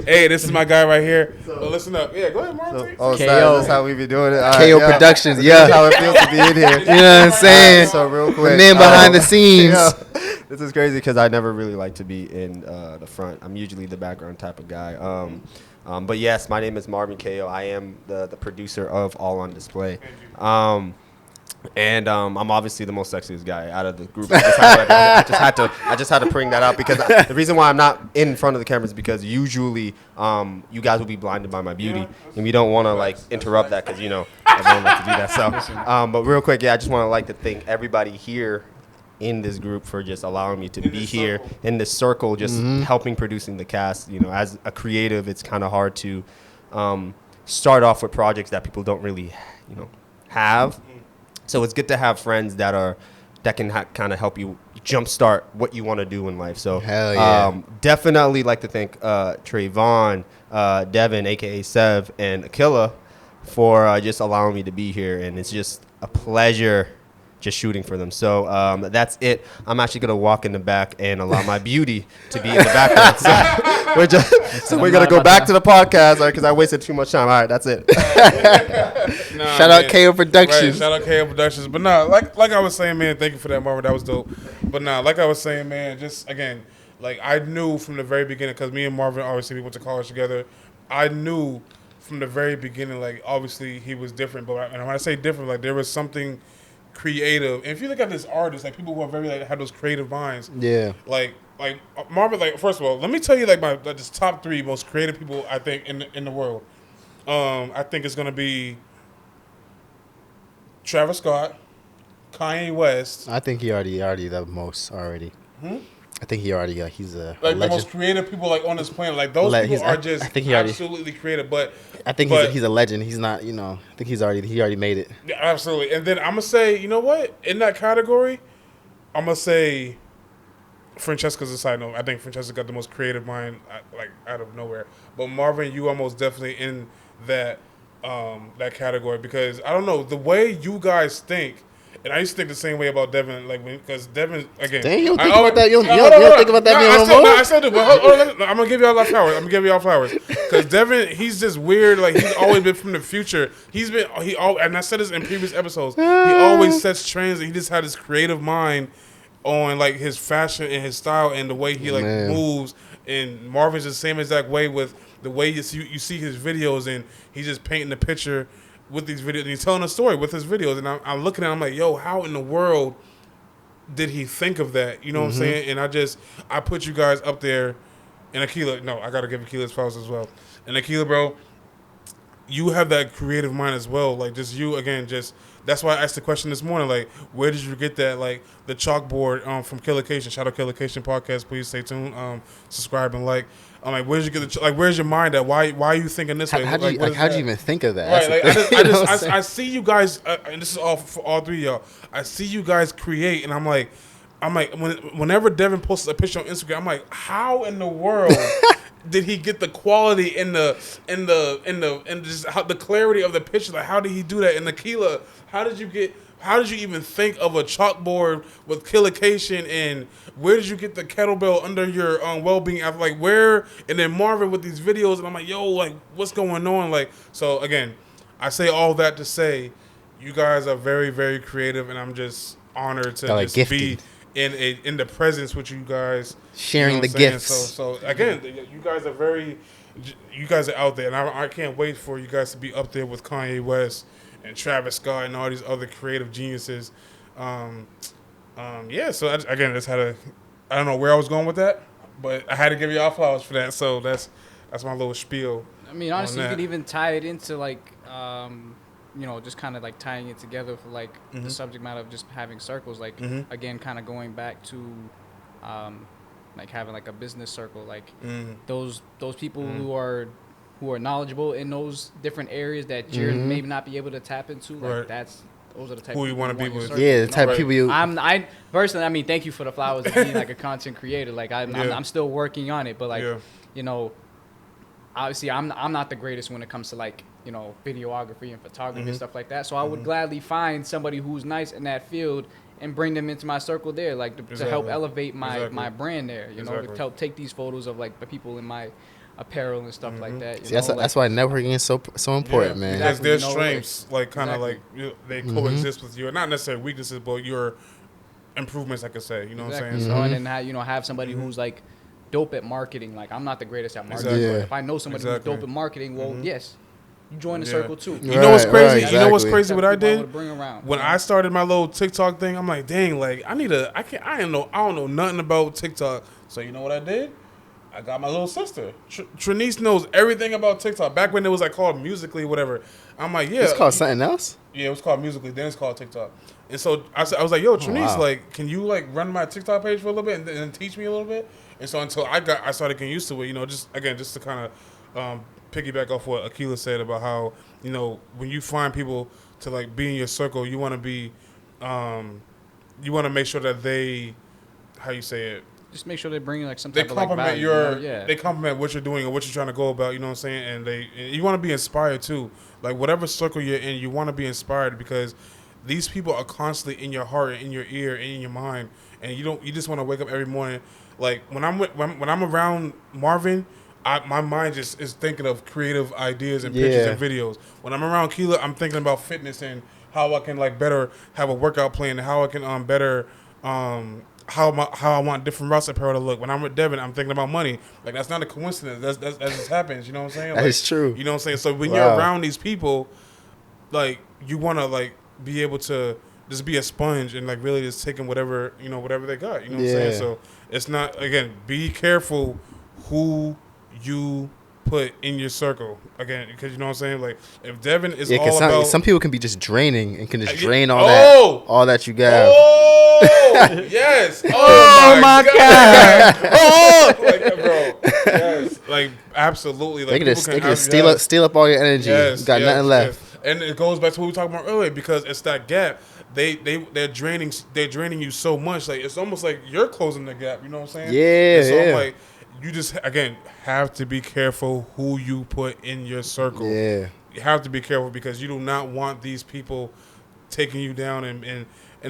hey, this is my guy right here. Well, listen up. Yeah, go ahead, Marvin. Oh, KO. sorry, that's how we be doing it. All KO yeah. Productions, That's yeah. how it feels to be in here. You know what I'm saying? So real quick, The man behind the scenes. yeah. This is crazy because I never really like to be in the front. I'm usually the background type of guy. But yes, my name is Marvin KO. I am the producer of All on Display. And I'm obviously the most sexiest guy out of the group. I just had to bring that up because the reason why I'm not in front of the camera is because usually you guys will be blinded by my beauty, and we don't want to like interrupt that because everyone likes to do that. So, but real quick, I just want to thank everybody here in this group for just allowing me to be here in this circle, just helping producing the cast. As a creative, it's kind of hard to start off with projects that people don't really have. So it's good to have friends that are that can kind of help you jumpstart what you want to do in life. So hell yeah. Definitely like to thank Trayvon, Devin, aka Sev, and Akilla for just allowing me to be here, and it's just a pleasure just shooting for them. So that's it. I'm actually gonna walk in the back and allow my beauty to be in the background. So we're gonna go back to the podcast because I wasted too much time. All right, that's it. Shout out KO Productions. Right, shout out KO Productions. But nah, like I was saying, man, thank you for that, Marvin. That was dope. But nah, like I was saying, man, just again, like I knew from the very beginning, because me and Marvin obviously we went to college together. I knew from the very beginning, like obviously he was different. But and when I say different, like there was something creative. And if you look at this artist, like people who are very like have those creative minds. Yeah. Like Marvin, like first of all, let me tell you like my just top 3 most creative people I think in the world. I think it's gonna be Travis Scott, Kanye West. I think he already the most already. I think he already he's a like legend. the most creative people like on this planet. Like those people are just I think he already, absolutely creative. But I think he's a legend. He's not, I think he already made it. Yeah, absolutely. And then I'm gonna say, you know what? In that category, I'm gonna say Francesca's a side note. I think Francesca got the most creative mind, like out of nowhere. But Marvin, you almost definitely in that that category, because I don't know the way you guys think. And I used to think the same way about Devin, like because Devin again. Dang, you don't think about that? You don't think about that being homo? I still do. But I'm gonna give y'all flowers. Because Devin, he's just weird. Like he's always been from the future. And I said this in previous episodes. He always sets trends. And he just had this creative mind on like his fashion and his style and the way he like moves. And Marvin's the same exact way with the way you see his videos, and he's just painting the picture with these videos, and he's telling a story with his videos, and I'm looking at him like, yo, how in the world did he think of that? You know what I'm saying? And I put you guys up there, and Akila, no, I got to give Akila his flowers as well. And Akila, bro, you have that creative mind as well. Like, just you, again, that's why I asked the question this morning, like, where did you get that, like, the chalkboard from Killication? Shout out Killication Podcast. Please stay tuned. Subscribe and like. I'm like, where'd you get where's your mind at? Why are you thinking this way? How'd you even think of that? Right, like, I see you guys, and this is all for all 3 of y'all. I see you guys create, and I'm like, whenever Devin posts a picture on Instagram, I'm like, how in the world did he get the quality and just how the clarity of the picture? Like, how did he do that? And Akila, how did you even think of a chalkboard with Killication, and where did you get the kettlebell under your well-being? Like, where? And then Marvin with these videos, and I'm like, yo, like, what's going on? Like, so again, I say all that to say, you guys are very, very creative, and I'm just honored to just gifted. Be in the presence with you guys, sharing the gifts. So again, you guys are out there, and I can't wait for you guys to be up there with Kanye West and Travis Scott and all these other creative geniuses. Yeah, so I just had I don't know where I was going with that, but I had to give y'all flowers for that. So that's my little spiel. I mean, honestly, you could even tie it into like, just kind of like tying it together for like the subject matter of just having circles. Like again, kind of going back to, like having like a business circle. Like those people who are knowledgeable in those different areas that you're maybe not be able to tap into. Like those are the type who of you want to be with. Yeah, the type of people you. I personally, I mean, thank you for the flowers of being like a content creator. Like I'm still working on it, but like obviously I'm not the greatest when it comes to like videography and photography and stuff like that. So I would gladly find somebody who's nice in that field and bring them into my circle there, like to help elevate my brand there. To help take these photos of like the people in my apparel and stuff like that. That's why networking is so important, man. Because their strengths, like kind of like they coexist with you, not necessarily weaknesses, but your improvements. I could say, you know what I'm saying. So, and then have somebody who's like dope at marketing. Like I'm not the greatest at marketing. But if I know somebody who's dope at marketing, well, yes, you join the circle too. You know what's crazy? Right, exactly. You know what's crazy? What I did when I started my little TikTok thing, I'm like, dang, like I don't know nothing about TikTok. So you know what I did? I got my little sister. Trinice knows everything about TikTok. Back when it was like called Musical.ly, whatever. I'm like, yeah. It's called something else? Yeah, it was called Musical.ly. Then it's called TikTok. And so I was like, yo, Trinice, like, can you like run my TikTok page for a little bit and teach me a little bit? And so until I started getting used to it, just to kind of piggyback off what Akila said about how, when you find people to like be in your circle, you want to be, you want to make sure that they, how you say it? Just make sure they bring like some They type of like compliment value, they compliment what you're doing and what you're trying to go about. You know what I'm saying? And you want to be inspired too. Like whatever circle you're in, you want to be inspired because these people are constantly in your heart and in your ear and in your mind, and you just want to wake up every morning. Like when I'm around Marvin, my mind just is thinking of creative ideas and pictures and videos. When I'm around Keela, I'm thinking about fitness and how I can like better have a workout plan and how I can better how I want different routes apparel to look. When I'm with Devin, I'm thinking about money. Like that's not a coincidence. That just happens. You know what I'm saying? That like, is true. You know what I'm saying? So when you're around these people, like you want to like be able to just be a sponge and like really just taking whatever they got. You know what I'm saying? So it's not, again, be careful who you put in your circle, again, because you know what I'm saying. Like if Devin is all about, some people can be just draining and can just drain all that you got. Oh yes! Oh my god! Oh, like bro, yes, like absolutely. Like they can steal up all your energy. Yes, you got nothing left. Yes. And it goes back to what we were talking about earlier because it's that gap. They're draining you so much. Like it's almost like you're closing the gap. You know what I'm saying? Yeah. And so I'm like, you just again have to be careful who you put in your circle. Yeah. You have to be careful because you do not want these people taking you down and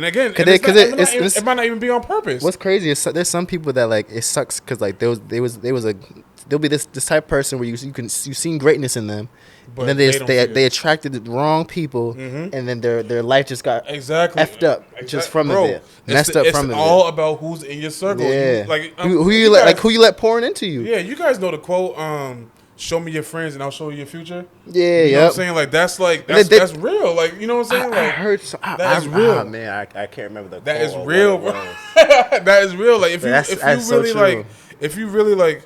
again, it might not even be on purpose. What's crazy is there's some people that like it sucks because like there'll be this type of person where you've seen greatness in them, but and then they attracted the wrong people, and then their life just got effed up just from it, messed up from it. It's all about who's in your circle. Yeah, who you let pouring into you. Yeah, you guys know the quote. Show me your friends and I'll show you your future. Yeah, you know what I'm saying? Like that's real. Like you know what I'm saying? Like I heard that's real. Oh, man, I can't remember the. That is real, bro. That is real. Like if you really like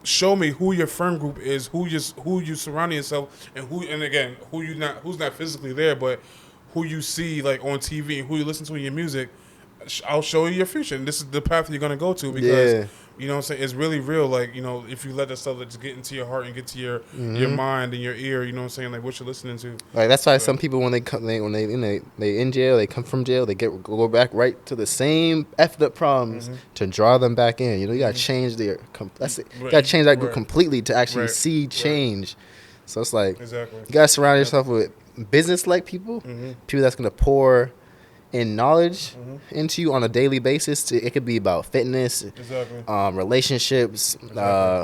show me who your friend group is, who you surround yourself, and who's not physically there, but who you see like on TV and who you listen to in your music. I'll show you your future, and this is the path you're gonna go to because you know what I'm saying, it's really real. Like you know, if you let that stuff just get into your heart and get to your mind and your ear, you know what I'm saying, like what you're listening to. Like that's why some people when they in jail, they come from jail, they go back right to the same effed up problems to draw them back in. You know, you gotta change you gotta change that group completely to actually see change. So it's like you gotta surround yourself with business like people, people that's gonna pour in knowledge into you on a daily basis. It could be about fitness, relationships,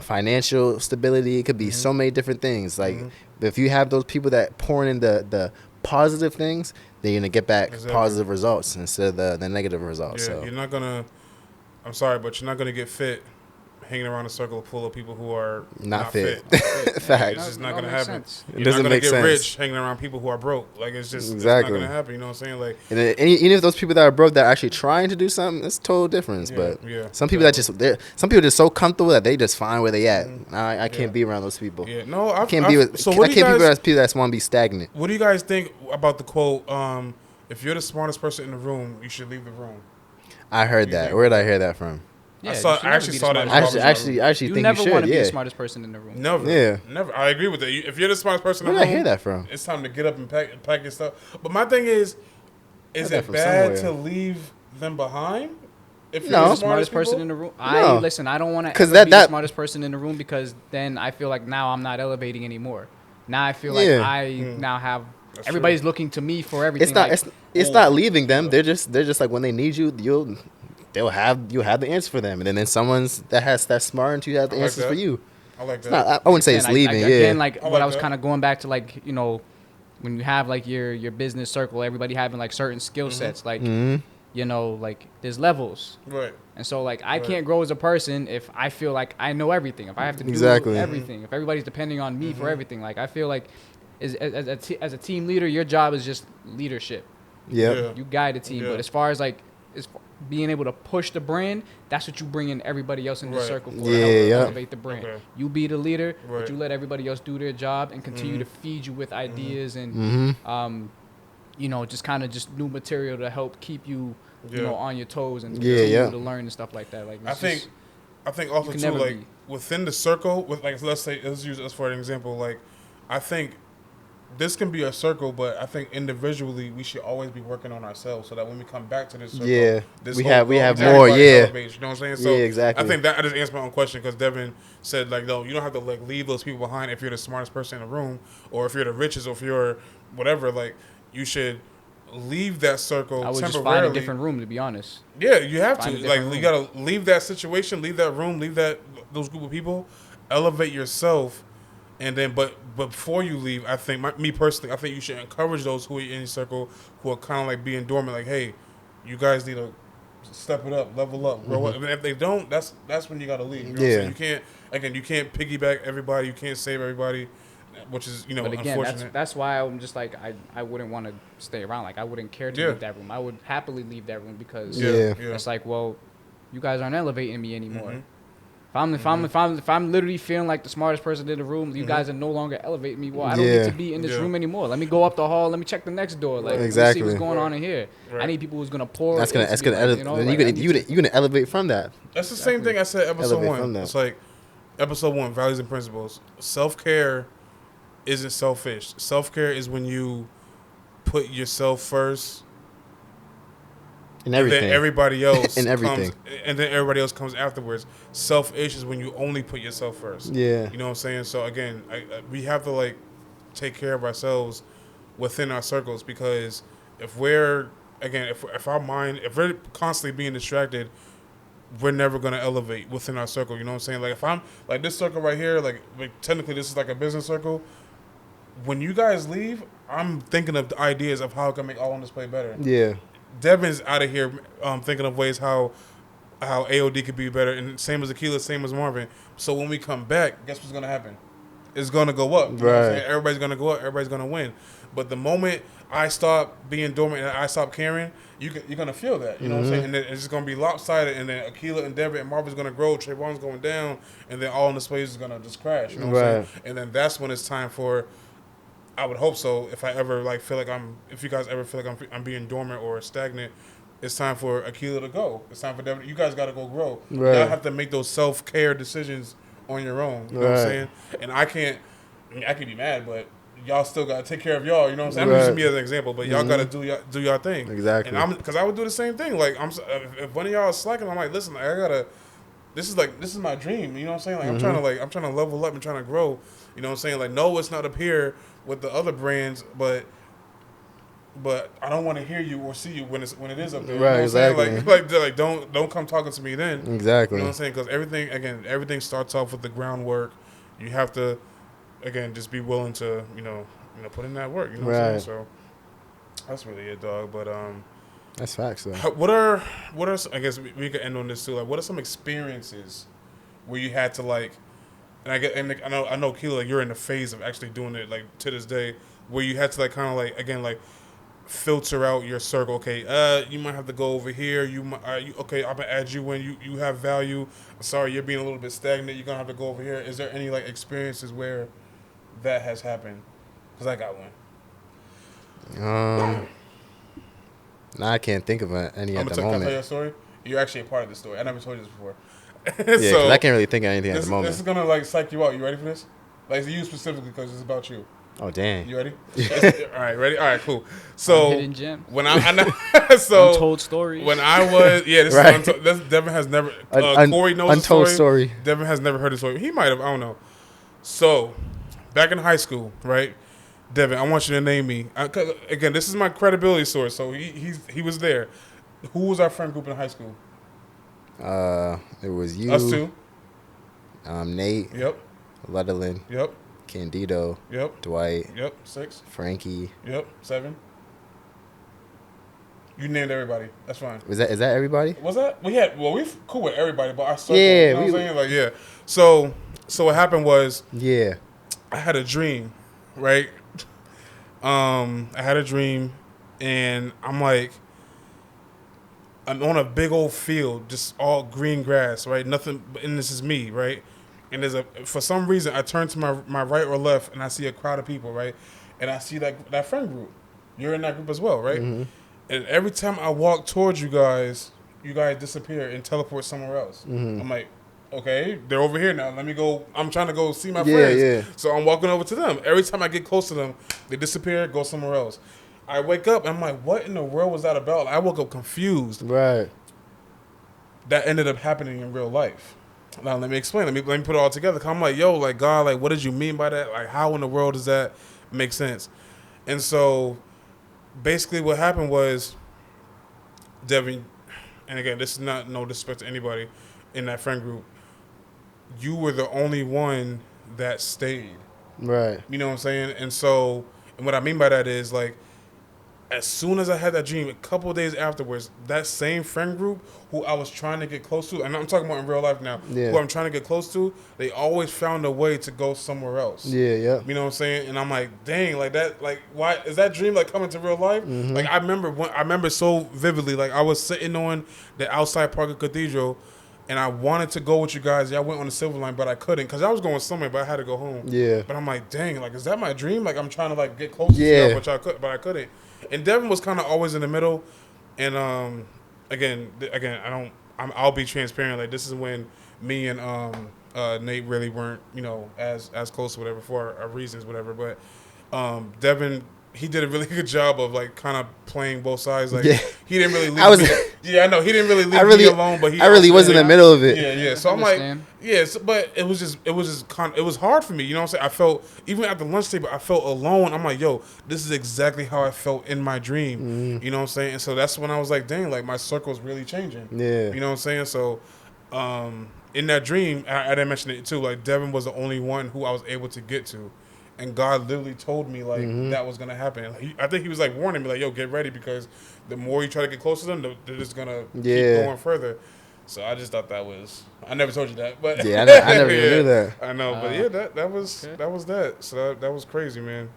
financial stability. It could be so many different things. Like if you have those people that pouring in the positive things, then you're gonna get back positive results instead of the negative results. Yeah, so I'm sorry, but you're not gonna get fit hanging around a circle full of people who are not fit. Facts. It's just not gonna happen. It doesn't make sense. You're not gonna get rich hanging around people who are broke. Like it's just it's not gonna happen. You know what I'm saying? Like, and even if those people that are broke that are actually trying to do something, it's a total difference. But some people some people are just so comfortable that they just find where they at. I can't be around those people. Yeah, no, I can't be with. So I can't be with people that want to be stagnant. What do you guys think about the quote? If you're the smartest person in the room, you should leave the room. I heard that. Where did I hear that from? Yeah, I actually saw that. I actually think never you should. Want to be the smartest person in the room. Never. Yeah. Never. I agree with that. If you're the smartest person in the Where room, did I hear that from? It's time to get up and pack your stuff. But my thing is it bad to leave them behind? If you're the smartest person in the room. I don't want to be the smartest person in the room because then I feel like now I'm not elevating anymore. Now I feel like I now have. Everybody's looking to me for everything. It's not leaving them. They're just like when they need you, you'll have the answer for them, and then someone's that's smart and you have the answers for you. I like that. I wouldn't say it's leaving. Again, like what I was kind of going back to, like you know, when you have like your business circle, everybody having like certain skill sets, like you know, like there's levels, right? And so like I can't grow as a person if I feel like I know everything. If I have to do everything, if everybody's depending on me for everything, like I feel like as a team leader, your job is just leadership. Yeah. You guide the team, but as far as like being able to push the brand, that's what you bring in everybody else in the circle for. Elevate the brand. You be the leader, but you let everybody else do their job and continue to feed you with ideas and you know, just kind of just new material to help keep you you know, on your toes and continue to learn and stuff like that. Like I think also too, like within the circle, with like let's use us for an example, like I think this can be a circle, but I think individually we should always be working on ourselves so that when we come back to this circle, we have more. Elevates, you know what I'm saying? So exactly. I think that I just answered my own question because Devin said like, no, you don't have to like leave those people behind if you're the smartest person in the room, or if you're the richest, or if you're whatever. Like you should leave that circle I would temporarily. just find a different room, to be honest. Yeah, you have to. Like room. you gotta leave that situation, leave that room, leave those group of people, elevate yourself. And then, but before you leave, I think, me personally, I think you should encourage those who are in your circle who are kind of like being dormant, like, hey, you guys need to step it up, level up, grow up. And if they don't, that's when you got to leave. You know what I'm saying? You can't piggyback everybody, you can't save everybody, which is, but again, unfortunate. That's why I'm just like, I wouldn't want to stay around. Like, I wouldn't care to leave that room. I would happily leave that room because it's like, well, you guys aren't elevating me anymore. Mm-hmm. If I'm literally feeling like the smartest person in the room, you guys are no longer elevating me. Well, I don't need to be in this room anymore. Let me go up the hall. Let me check the next door. Like, let me see what's going on in here. Right. I need people who's gonna pour. That's gonna elevate. You're gonna elevate from that. That's the same thing I said episode 1. It's like episode 1, values and principles. Self-care isn't selfish. Self-care is when you put yourself first. And everything. Then everybody else and everything. And then everybody else comes afterwards. Selfish is when you only put yourself first. Yeah. You know what I'm saying? So again, we have to like take care of ourselves within our circles, because if we're our mind, if we're constantly being distracted, we're never gonna elevate within our circle. You know what I'm saying? Like if I'm like this circle right here, like technically this is like a business circle. When you guys leave, I'm thinking of the ideas of how I can make All on Display better. Yeah. Devin's out of here thinking of ways how AOD could be better, and same as Akila, same as Marvin. So when we come back, guess what's gonna happen? It's gonna go up. You know what I'm saying? Everybody's gonna go up. Everybody's gonna win. But the moment I stop being dormant and I stop caring, you're gonna feel that. You know what I'm saying? And then it's just gonna be lopsided. And then Akila and Devin and Marvin's gonna grow. Trayvon's going down, and then All in the Space is gonna just crash. You know what I'm saying? And then that's when it's time for. I would hope so. If I ever feel like if you guys ever feel like I'm being dormant or stagnant, it's time for Akila to go. It's time for Devin. You guys got to go grow. Right. Y'all have to make those self-care decisions on your own. You know what I'm saying? And I can be mad, but y'all still got to take care of y'all. You know what I'm saying? I'm using me as an example, but y'all got to do y'all thing. Exactly. And because I would do the same thing. Like if one of y'all is slacking, I'm like, listen, I gotta. This is my dream. You know what I'm saying? Like I'm trying to level up and trying to grow. You know what I'm saying? Like no, it's not up here with the other brands, but I don't want to hear you or see you when it is up there. Right, you know exactly. Like don't come talking to me then. Exactly. You know what I'm saying? Because everything starts off with the groundwork. You have to just be willing to put in that work. You know what I'm saying? So that's really it, dog. But that's facts though. What are I guess we could end on this too. Like, what are some experiences where you had to like? And I know Keela, you're in the phase of actually doing it like to this day, where you had to like kind of like again like filter out your circle. Okay, you might have to go over here. Okay, I'm gonna add you in. You have value. Sorry, you're being a little bit stagnant. You're gonna have to go over here. Is there any like experiences where that has happened? Because I got one. Nah, I can't think of any at the moment. Can I tell you a story? You're actually a part of the story. I never told you this before. Yeah, so, I can't really think of anything at the moment. This is gonna like psych you out. You ready for this? Like you specifically because it's about you. Oh dang! You ready? All right, ready? All right, cool. So hidden gem. When I know, so untold stories. When I was this right. is untold. Devin has never. Corey knows untold the story. Devin has never heard the story. He might have. I don't know. So back in high school, right? Devin, I want you to name me. Again, this is my credibility source. So he was there. Who was our friend group in high school? It was you. Us two. Nate. Yep. Letterland. Yep. Candido. Yep. Dwight. Yep. 6. Frankie. Yep. 7. You named everybody. That's fine. Is that everybody? Was that? We cool with everybody, but our circle. Yeah. You know what I'm saying? Like, yeah. So what happened was. Yeah. I had a dream, right? I had a dream, and I'm like, I'm on a big old field, just all green grass, right? Nothing, and this is me, right? And for some reason, I turn to my right or left, and I see a crowd of people, right? And I see that friend group. You're in that group as well, right? Mm-hmm. And every time I walk towards you guys disappear and teleport somewhere else. Mm-hmm. I'm like, okay, they're over here now. Let me go. I'm trying to go see my friends. Yeah. So I'm walking over to them. Every time I get close to them, they disappear, go somewhere else. I wake up, and I'm like, what in the world was that about? I woke up confused. Right. That ended up happening in real life. Now, let me explain. Let me put it all together. 'Cause I'm like, yo, like, God, like, what did you mean by that? Like, how in the world does that make sense? And so, basically what happened was, Devin, and again, this is not no disrespect to anybody in that friend group, you were the only one that stayed. Right. You know what I'm saying? And so, and what I mean by that is, like, as soon as I had that dream, a couple of days afterwards, that same friend group who I was trying to get close to, and I'm talking about in real life now, who I'm trying to get close to, they always found a way to go somewhere else. Yeah. You know what I'm saying? And I'm like, dang, like that, like, why is that dream like coming to real life? Mm-hmm. Like, I remember so vividly, like, I was sitting on the outside Parker Cathedral, and I wanted to go with you guys. Yeah, I went on the Silver Line, but I couldn't because I was going somewhere, but I had to go home. Yeah. But I'm like, dang, like, is that my dream? Like, I'm trying to like get close to stuff, but I couldn't. And Devin was kind of always in the middle. And again, I'll be transparent. Like, this is when me and Nate really weren't, you know, as close or whatever for our reasons, whatever. But Devin, he did a really good job of like kind of playing both sides. Like he didn't really leave me. Yeah, I know he didn't really leave me alone. But I really was in the middle of it. Yeah. So I'm like, but it was hard for me. You know what I'm saying? I felt even at the lunch table, I felt alone. I'm like, yo, this is exactly how I felt in my dream. You know what I'm saying? And so that's when I was like, dang, like my circle's really changing. Yeah. You know what I'm saying? So in that dream, I didn't mention it too. Like Devin was the only one who I was able to get to. And God literally told me, like, that was going to happen. Like, I think he was, like, warning me, like, yo, get ready because the more you try to get close to them, they're just going to keep going further. So I just thought that was – I never told you that. But yeah, I never even knew that. I know. But, yeah, that was that. So that was crazy, man.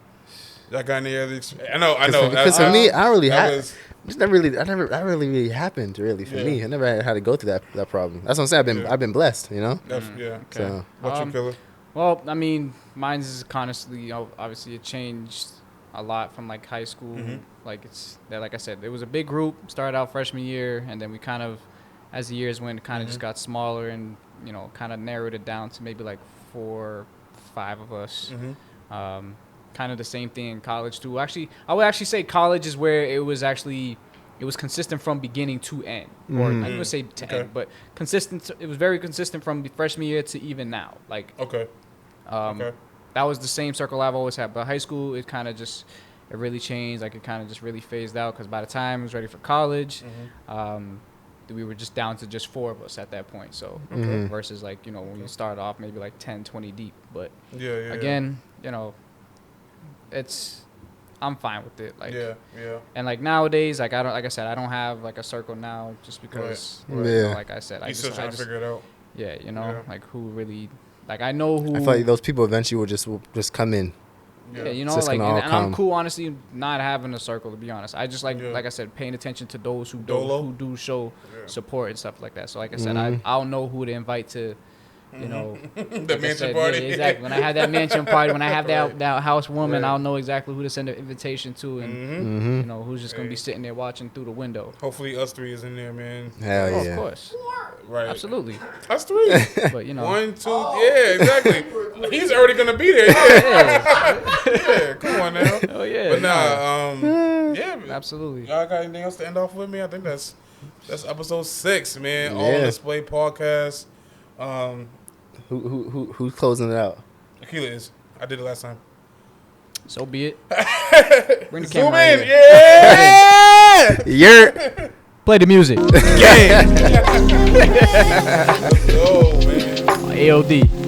Y'all got any other – I know. Because for me, I really had – it's never really – I really happened, really, for me. I never had to go through that problem. That's what I'm saying. I've been blessed, you know? Yeah. Okay. So. What you, Killer? Well, I mean, mine's is constantly, you know, obviously it changed a lot from like high school. Like like I said, it was a big group, started out freshman year, and then we kind of, as the years went, kind of just got smaller and, you know, kind of narrowed it down to maybe like 4 or 5 of us. Kind of the same thing in college too. Actually, I would actually say college is where it was consistent from beginning to end. Or I'm gonna say to end, but consistent. It was very consistent from the freshman year to even now. Like that was the same circle I've always had. But high school, it kind of just it really changed. Like it kind of just really phased out because by the time I was ready for college, we were just down to just 4 of us at that point. So versus like, you know, when you start off maybe like 10, 20 deep. But again, you know, I'm fine with it. Like and like nowadays, like I said, I don't have like a circle now just because you know, like I said, I just figure it out. Yeah, you know, like who really like I know who I feel like those people eventually will just come in. Yeah, you know, like and I'm cool honestly not having a circle, to be honest. I just like I said, paying attention to those who do show support and stuff like that. So like I said, I'll know who to invite to, you know, the mansion party. Yeah, exactly. When I have that mansion party, when I have that housewarming, I'll know exactly who to send an invitation to, and you know who's just gonna be sitting there watching through the window. Hopefully, us 3 is in there, man. Hell yeah, of course, right? Absolutely, us 3. But you know, 1, 2, yeah, exactly. He's already gonna be there. Yeah, come on now. Oh yeah, but yeah, absolutely. Y'all got anything else to end off with me? I think that's episode 6, man. All on Display podcast. Who's closing it out? Akila is. I did it last time. So be it. Bring the Zoom camera in, yeah. You're play the music. Let's go, man. AOD.